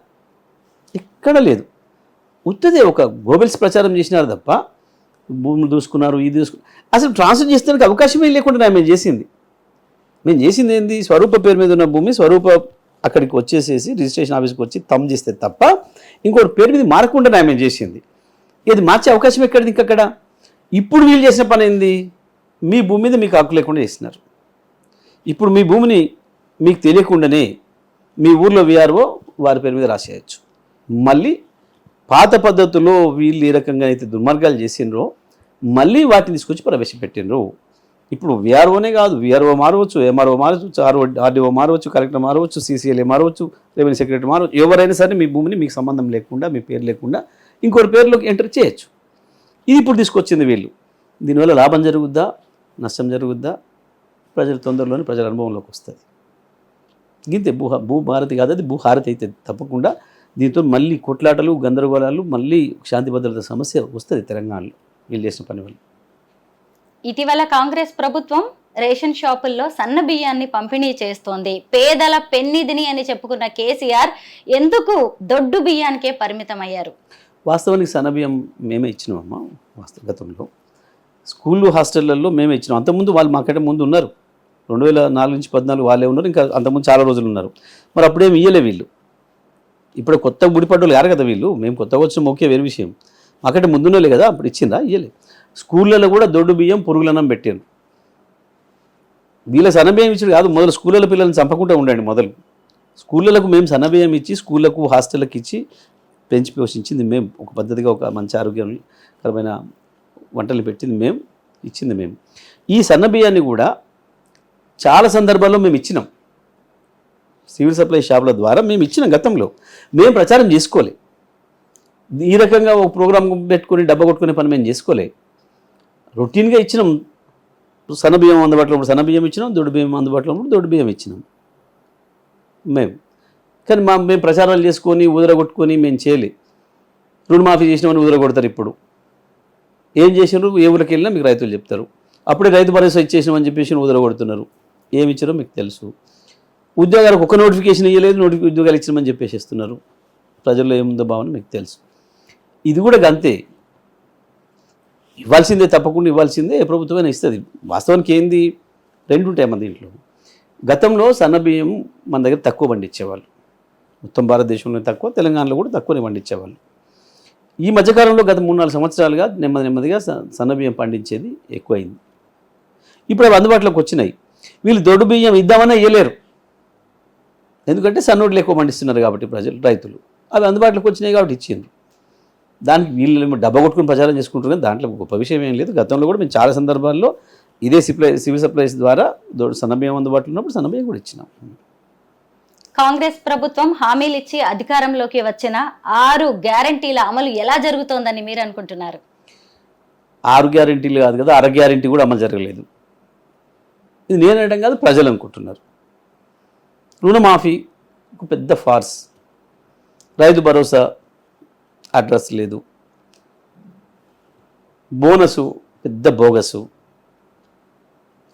ఎక్కడ లేదు. ఉత్తదే ఒక గోబెల్స్ ప్రచారం చేసినారు తప్ప భూములు దూసుకున్నారు, ఇది దూసుకున్నారు. అసలు ట్రాన్స్ఫర్ చేసేందుకు అవకాశమే లేకుండా మేము చేసింది ఏంది, స్వరూప పేరు మీద ఉన్న భూమి స్వరూప అక్కడికి వచ్చేసేసి రిజిస్ట్రేషన్ ఆఫీస్కి వచ్చి తమ్ చేస్తే తప్ప ఇంకోటి పేరు మీద మారకుండా మేము చేసింది. ఇది మార్చే అవకాశం ఎక్కడిది ఇంకక్కడ? ఇప్పుడు వీళ్ళు చేసిన పని ఏంది, మీ భూమి మీద మీకు హక్కు లేకుండా చేసినారు. ఇప్పుడు మీ భూమిని మీకు తెలియకుండానే మీ ఊర్లో విఆర్ఓ వారి పేరు మీద రాసేయచ్చు. మళ్ళీ పాత పద్ధతుల్లో వీళ్ళు ఏ రకంగా అయితే దుర్మార్గాలు చేసినరో మళ్ళీ వాటిని తీసుకొచ్చి ప్రవేశపెట్టినరు. ఇప్పుడు విఆర్ఓనే కాదు, విఆర్ఓ మారవచ్చు, ఎంఆర్ఓ మారవచ్చు, ఆర్డీఓ మారవచ్చు, కలెక్టర్ మారవచ్చు, సీసీఎల్ఏ మారవచ్చు, రెవెన్యూ సెక్రటరీ మారవచ్చు. ఎవరైనా సరే మీ భూమిని మీకు సంబంధం లేకుండా మీ పేరు లేకుండా ఇంకోటి పేరులోకి ఎంటర్ చేయొచ్చు. ఇది ఇప్పుడు తీసుకొచ్చింది వీళ్ళు. దీనివల్ల లాభం జరుగుద్దా, నష్టం జరుగుద్దా, ప్రజల తొందరలోనే ప్రజల అనుభవంలోకి వస్తుంది. గింతే భూభారతి కాదు, అది భూహారతి అయితే తప్పకుండా. దీంతో మళ్ళీ కొట్లాటలు, గందరగోళాలు, మళ్ళీ శాంతి భద్రత సమస్య వస్తుంది తెలంగాణలో వీళ్ళు చేసిన పని వల్ల. ఇటీవల కాంగ్రెస్ ప్రభుత్వం రేషన్ షాపుల్లో సన్న బియ్యాన్ని పంపిణీ చేస్తోంది. పేదల పెన్నిధిని అని చెప్పుకున్న కేసీఆర్ ఎందుకు దొడ్డు బియ్యానికే పరిమితమయ్యారు? వాస్తవానికి సన్నబియ్యం మేమే ఇచ్చినామమ్మా గతంలో. స్కూళ్ళు హాస్టళ్లలో మేమే ఇచ్చినాం. అంతకుముందు వాళ్ళు మాకంటే ముందు ఉన్నారు. 2004 నుంచి 14 వాళ్ళే ఉన్నారు. ఇంకా అంతకుముందు చాలా రోజులు ఉన్నారు. మరి అప్పుడేమి ఇయ్యలే వీళ్ళు. ఇప్పుడు కొత్త గుడిపడ్డోళ్ళు యారు కదా వీళ్ళు. మేము కొత్తగా వచ్చిన ఓకే వేరే విషయం. మాకంటే ముందున్నోలే కదా, అప్పుడు ఇచ్చిందా? ఇయ్యలే. స్కూళ్ళలో కూడా దొడ్డు బియ్యం పురుగులన్నం పెట్టారు. వీళ్ళ సన్నబియ్యం ఇచ్చారు కాదు, మొదలు స్కూళ్ళలో పిల్లల్ని చంపకుండా ఉండండి. మొదలు స్కూళ్ళకు మేము సన్నబియ్యం ఇచ్చి స్కూళ్ళకు హాస్టళ్ళకి ఇచ్చి పెంచి పోషించింది మేము. ఒక పద్ధతిగా ఒక మంచి ఆరోగ్యకరమైన వంటలు పెట్టింది మేము, ఇచ్చింది మేము. ఈ సన్నబియ్యాన్ని కూడా చాలా సందర్భాల్లో మేము ఇచ్చినాం. సివిల్ సప్లై షాపుల ద్వారా మేము ఇచ్చినాం. గతంలో మేము ప్రచారం చేసుకోలే. ఈ రకంగా ఒక ప్రోగ్రామ్ పెట్టుకొని డబ్బా కొట్టుకునే పని మేము చేసుకోలే. రొటీన్గా ఇచ్చినాం. సన్నబియ్యం అందుబాటులో ఉన్నప్పుడు సన్నబియ్యం ఇచ్చినాం, దొడ్డు బియ్యం అందుబాటులో ఉన్నప్పుడు దొడ్డు బియ్యం ఇచ్చినాం మేము. కానీ మేము ప్రచారాలు చేసుకొని ఉదరగొట్టుకొని మేము చేయలే. రుణమాఫీ చేసినామని ఉదరగొడతారు. ఇప్పుడు ఏం చేసినారు? ఏ ఊరికి వెళ్ళినా మీకు రైతులు చెప్తారు. అప్పుడే రైతు భరోసా ఇచ్చేసినామని చెప్పేసి ఉదరగొడుతున్నారు. ఏమి ఇచ్చారో మీకు తెలుసు. ఉద్యోగాలకు ఒక నోటిఫికేషన్ ఇవ్వలేదు, ఉద్యోగాలు ఇచ్చినామని చెప్పేసిస్తున్నారు. ప్రజల్లో ఏముందో భావన మీకు తెలుసు. ఇది కూడా అంతే. ఇవ్వాల్సిందే, తప్పకుండా ఇవ్వాల్సిందే. ప్రభుత్వమైనా ఇస్తుంది. వాస్తవానికి ఏంది, రెండు ఉంటాయి మన దీంట్లో. గతంలో సన్నబియ్యం మన దగ్గర తక్కువ పండించేవాళ్ళు. మొత్తం భారతదేశంలో తక్కువ, తెలంగాణలో కూడా తక్కువనే పండించేవాళ్ళు. ఈ మధ్యకాలంలో గత 3-4 సంవత్సరాలుగా నెమ్మదిగా సన్నబియ్యం పండించేది ఎక్కువైంది. ఇప్పుడు అవి అందుబాటులోకి వచ్చినాయి. వీళ్ళు దొడ్డు బియ్యం ఇద్దామన్నా ఇవ్వలేరు. ఎందుకంటే సన్నోడ్లు ఎక్కువ పండిస్తున్నారు కాబట్టి రైతులు. అవి అందుబాటులోకి వచ్చినాయి కాబట్టి ఇచ్చిండ్రు. దానికి వీళ్ళు డబ్బా కొట్టుకుని ప్రచారం చేసుకుంటున్నారు. దాంట్లో గొప్ప విషయం ఏం లేదు. గతంలో కూడా మేము చాలా సందర్భాల్లో ఇదే సివిల్ సప్లైస్ ద్వారా సన్నబియ్యం అందుబాటులో ఉన్నప్పుడు సన్నబియ్యం కూడా ఇచ్చినాం. కాంగ్రెస్ ప్రభుత్వం హామీలు ఇచ్చి అధికారంలోకి వచ్చిన 6 గ్యారంటీల అమలు ఎలా జరుగుతోందని మీరు అనుకుంటున్నారు? 6 గ్యారంటీలు కాదు కదా, 1/2 గ్యారంటీ కూడా అమలు జరగలేదు. ఇది నేను అనడం కాదు, ప్రజలు అనుకుంటున్నారు. రుణమాఫీ ఒక పెద్ద ఫార్స్. రైతు భరోసా అడ్రస్ లేదు. బోనసు పెద్ద బోగసు.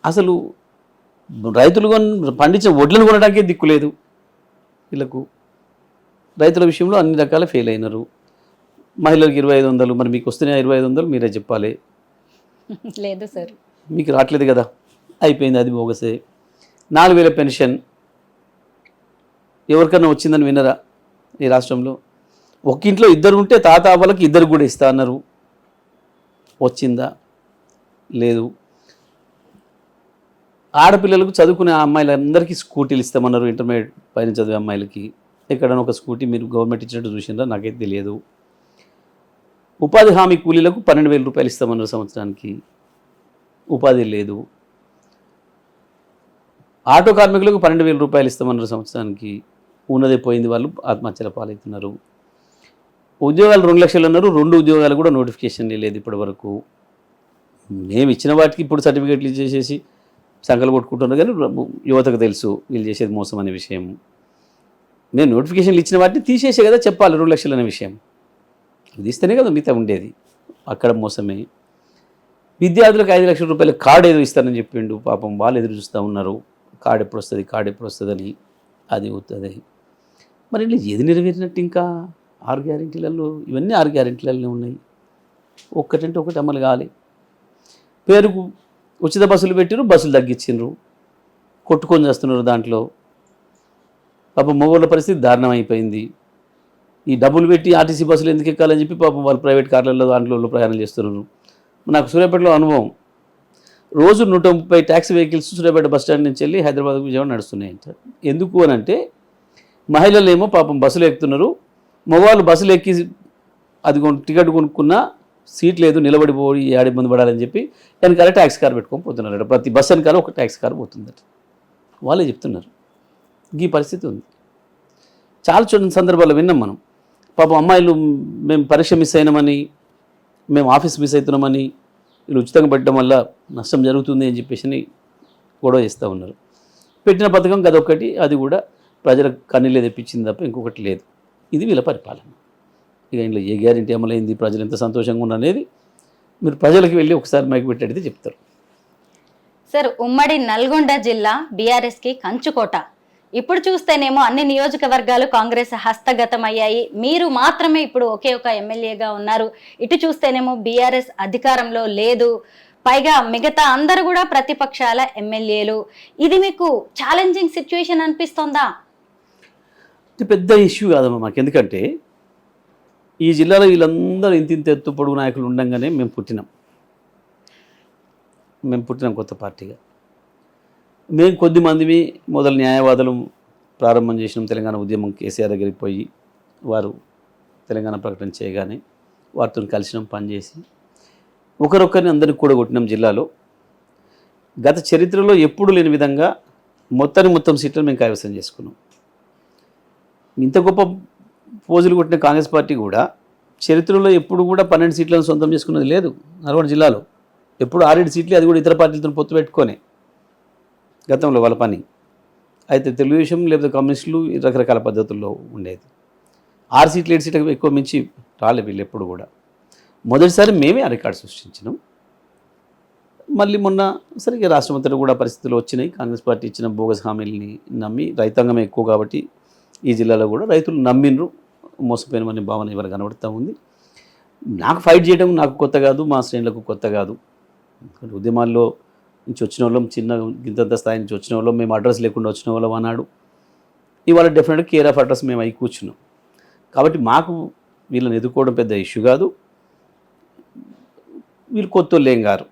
అసలు రైతులు పండించిన వడ్లను కొనడానికే దిక్కు లేదు వీళ్ళకు. రైతుల విషయంలో అన్ని రకాల ఫెయిల్ అయినారు. మహిళలకు 2500, మరి మీకు వస్తున్నాయి 2500 మీరే చెప్పాలి. లేదు సార్, మీకు రావట్లేదు కదా, అయిపోయింది, అది బోగసే. 4000 పెన్షన్ ఎవరికన్నా వచ్చిందని వినరా ఈ రాష్ట్రంలో? ఒక ఇంట్లో 2 ఉంటే తాత వాళ్ళకి 2 కూడా ఇస్తా అన్నారు. వచ్చిందా? లేదు. ఆడపిల్లలకు చదువుకునే అమ్మాయిలందరికీ స్కూటీలు ఇస్తామన్నారు. ఇంటర్మీడియట్ పైన చదివే అమ్మాయిలకి ఎక్కడైనా ఒక స్కూటీ మీరు గవర్నమెంట్ ఇచ్చినట్టు చూసిందా? నాకైతే తెలియదు. ఉపాధి హామీ కూలీలకు 12,000 రూపాయలు ఇస్తామన్నారు సంవత్సరానికి. ఉపాధి లేదు. ఆటో కార్మికులకు 12,000 రూపాయలు ఇస్తామన్నారు సంవత్సరానికి. ఉన్నదే పోయింది, వాళ్ళు ఆత్మహత్యల పాలవుతున్నారు. ఉద్యోగాలు 2 లక్షలు అన్నారు. 2 ఉద్యోగాలు కూడా నోటిఫికేషన్ లేదు ఇప్పటి వరకు. మేము ఇచ్చిన వాటికి ఇప్పుడు సర్టిఫికేట్లు ఇచ్చేసేసి సంకలు కొట్టుకుంటున్నారు. కానీ యువతకు తెలుసు వీళ్ళు చేసేది మోసం అనే విషయం. నేను నోటిఫికేషన్లు ఇచ్చిన వాటిని తీసేసే కదా చెప్పాలి 2 లక్షలు అనే విషయం. తీస్తేనే కదా మిగతా ఉండేది. అక్కడ మోసమే. విద్యార్థులకు 5 లక్షల రూపాయల కార్డు ఏదో ఇస్తానని చెప్పిండు. పాపం వాళ్ళు ఎదురు చూస్తూ ఉన్నారు. కార్డు ఎప్పుడు వస్తుంది అని. అది అవుతుంది. మరి ఇట్లా ఏది నెరవేరినట్టు? ఇంకా 6 గ్యారెంటీలలో ఇవన్నీ 6 గ్యారెంటీలలోనే ఉన్నాయి. ఒక్కటంటే ఒకటి అమలు కావాలి. పేరుకు ఉచిత బస్సులు పెట్టిరు, బస్సులు తగ్గించిండ్రు, కొట్టుకొని చేస్తున్నారు. దాంట్లో పాపం మగవాళ్ళ పరిస్థితి దారుణం అయిపోయింది. ఈ డబ్బులు పెట్టి ఆర్టీసీ బస్సులు ఎందుకు ఎక్కాలని చెప్పి పాపం వాళ్ళు ప్రైవేట్ కార్లలో దాంట్లో ప్రయాణం చేస్తున్నారు. నాకు సూర్యాపేటలో అనుభవం. రోజు 130 taxi vehicles Suryapet bus stand నుంచి వెళ్ళి హైదరాబాద్కు విజయవాడ నడుస్తున్నాయంట. ఎందుకు అని అంటే మహిళలు ఏమో పాపం బస్సులు ఎక్కుతున్నారు, మగవాళ్ళు బస్సులు ఎక్కి అది టికెట్ కొనుక్కున్న సీట్ లేదు, నిలబడిపోయి ఏడ ఇబ్బంది పడాలని చెప్పి వెనకాల ట్యాక్సీ కార్ పెట్టుకొని పోతున్నారట. ప్రతి బస్ వెనకాల ఒక ట్యాక్సీ కార్ పోతుందట. వాళ్ళే చెప్తున్నారు. ఈ పరిస్థితి ఉంది. చాలా సందర్భాల్లో విన్నాం మనం. పాపం అమ్మాయిలు మేము పరీక్ష మిస్ అయినామని, మేము ఆఫీస్ మిస్ అవుతున్నామని, వీళ్ళు ఉచితంగా పెట్టడం వల్ల నష్టం జరుగుతుంది అని చెప్పేసి గొడవ చేస్తూ ఉన్నారు. పెట్టిన పథకం కదొక్కటి, అది కూడా ప్రజలకు కన్నీళ్ళే తెప్పించింది తప్ప ఇంకొకటి లేదు. ఇది వీళ్ళ పరిపాలన. ఇక ఇంట్లో ఏ గ్యారెంటీ అమలైంది, ప్రజలు ఎంత సంతోషంగా ఉన్నారు అనేది మీరు ప్రజలకు వెళ్ళి ఒకసారి మైక్ పెట్టి అడిగితే చెప్తారు. సార్, ఉమ్మడి నల్గొండ జిల్లా బీఆర్ఎస్కి కంచుకోట. ఇప్పుడు చూస్తేనేమో అన్ని నియోజకవర్గాలు కాంగ్రెస్ హస్తగతం అయ్యాయి. మీరు మాత్రమే ఇప్పుడు ఒకే ఒక ఎమ్మెల్యేగా ఉన్నారు. ఇటు చూస్తేనేమో బీఆర్ఎస్ అధికారంలో లేదు, పైగా మిగతా అందరూ కూడా ప్రతిపక్షాల ఎమ్మెల్యేలు. ఇది మీకు ఛాలెంజింగ్ సిచ్యువేషన్ అనిపిస్తోందా? ఇది పెద్ద ఇష్యూ కాదమ్మా మాకు. ఎందుకంటే ఈ జిల్లాలో వీళ్ళందరూ ఇంత ఎత్తు పొడుగు నాయకులు ఉండగానే మేము పుట్టినాం కొత్త పార్టీగా. మేము కొద్ది మందివి మొదలు న్యాయవాదులు ప్రారంభం చేసినాం. తెలంగాణ ఉద్యమం కేసీఆర్ దగ్గరికి పోయి వారు తెలంగాణ ప్రకటన చేయగానే వారితో కలిసినాం, పనిచేసి ఒకరొకరిని అందరినీ కూడగొట్టినాం జిల్లాలో. గత చరిత్రలో ఎప్పుడు లేని విధంగా మొత్తం సీట్లను మేము కైవసం చేసుకున్నాం. ఇంత గొప్ప పోజులు కొట్టిన కాంగ్రెస్ పార్టీ కూడా చరిత్రలో ఎప్పుడు కూడా 12 సీట్లను సొంతం చేసుకున్నది లేదు. నల్గొండ జిల్లాలో ఎప్పుడు 6-7 సీట్లు, అది కూడా ఇతర పార్టీలతో పొత్తు పెట్టుకొని గతంలో వాళ్ళ పని. అయితే తెలుగుదేశం లేకపోతే కమ్యూనిస్టులు రకరకాల పద్ధతుల్లో ఉండేది. 6 సీట్లు 7 సీట్లకు ఎక్కువ మించి రాలే వీళ్ళు ఎప్పుడు కూడా. మొదటిసారి మేమే ఆ రికార్డు సృష్టించినాం. మళ్ళీ మొన్న సరిగ్గా రాష్ట్రమంతటా కూడా పరిస్థితులు వచ్చినాయి. కాంగ్రెస్ పార్టీ ఇచ్చిన బోగస్ హామీలని నమ్మి, రైతాంగమే ఎక్కువ కాబట్టి ఈ జిల్లాలో కూడా రైతులు నమ్మిండ్రు, మోసపోయినమనే భావన ఎవరు కనబడుతూ ఉంది. నాకు ఫైట్ చేయడం నాకు కొత్త కాదు, మా శ్రేణులకు కొత్త కాదు. ఉద్యమాల్లో నుంచి వచ్చిన వాళ్ళం, చిన్న గింతంత స్థాయి నుంచి వచ్చిన వాళ్ళం, మేము అడ్రస్ లేకుండా వచ్చిన వాళ్ళం అన్నాడు. ఇవాళ డెఫినెట్గా కేర్ ఆఫ్ అడ్రస్ మేము అయి కూర్చున్నాం. కాబట్టి మాకు వీళ్ళని ఎదుర్కోవడం పెద్ద ఇష్యూ కాదు. వీళ్ళు కొత్తోళ్ళు ఏం గారు,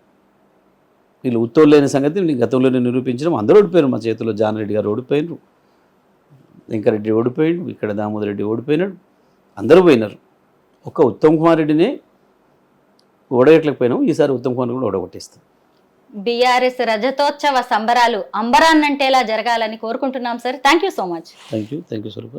వీళ్ళు ఉత్తోళ్ళు లేని సంగతి గతంలోనే నిరూపించడం. అందరూ ఓడిపోయారు. మా చేతిలో జానారెడ్డి గారు ఓడిపోయినారు, వెంకరెడ్డి ఓడిపోయాడు, ఇక్కడ దామోదర్ రెడ్డి ఓడిపోయినాడు, అందరూ పోయినారు. ఒక్క ఉత్తమ్ కుమార్ రెడ్డినే ఓడగట్లేకపోయినాం. ఈసారి ఉత్తమ్ కుమార్ కూడా ఓడగొట్టేస్తాం. బీఆర్ఎస్ రజతోత్సవ సంబరాలు అంబరాన్నంటేలా జరగాలని కోరుకుంటున్నాం sir. Thank you so much. Thank you Swaroopa.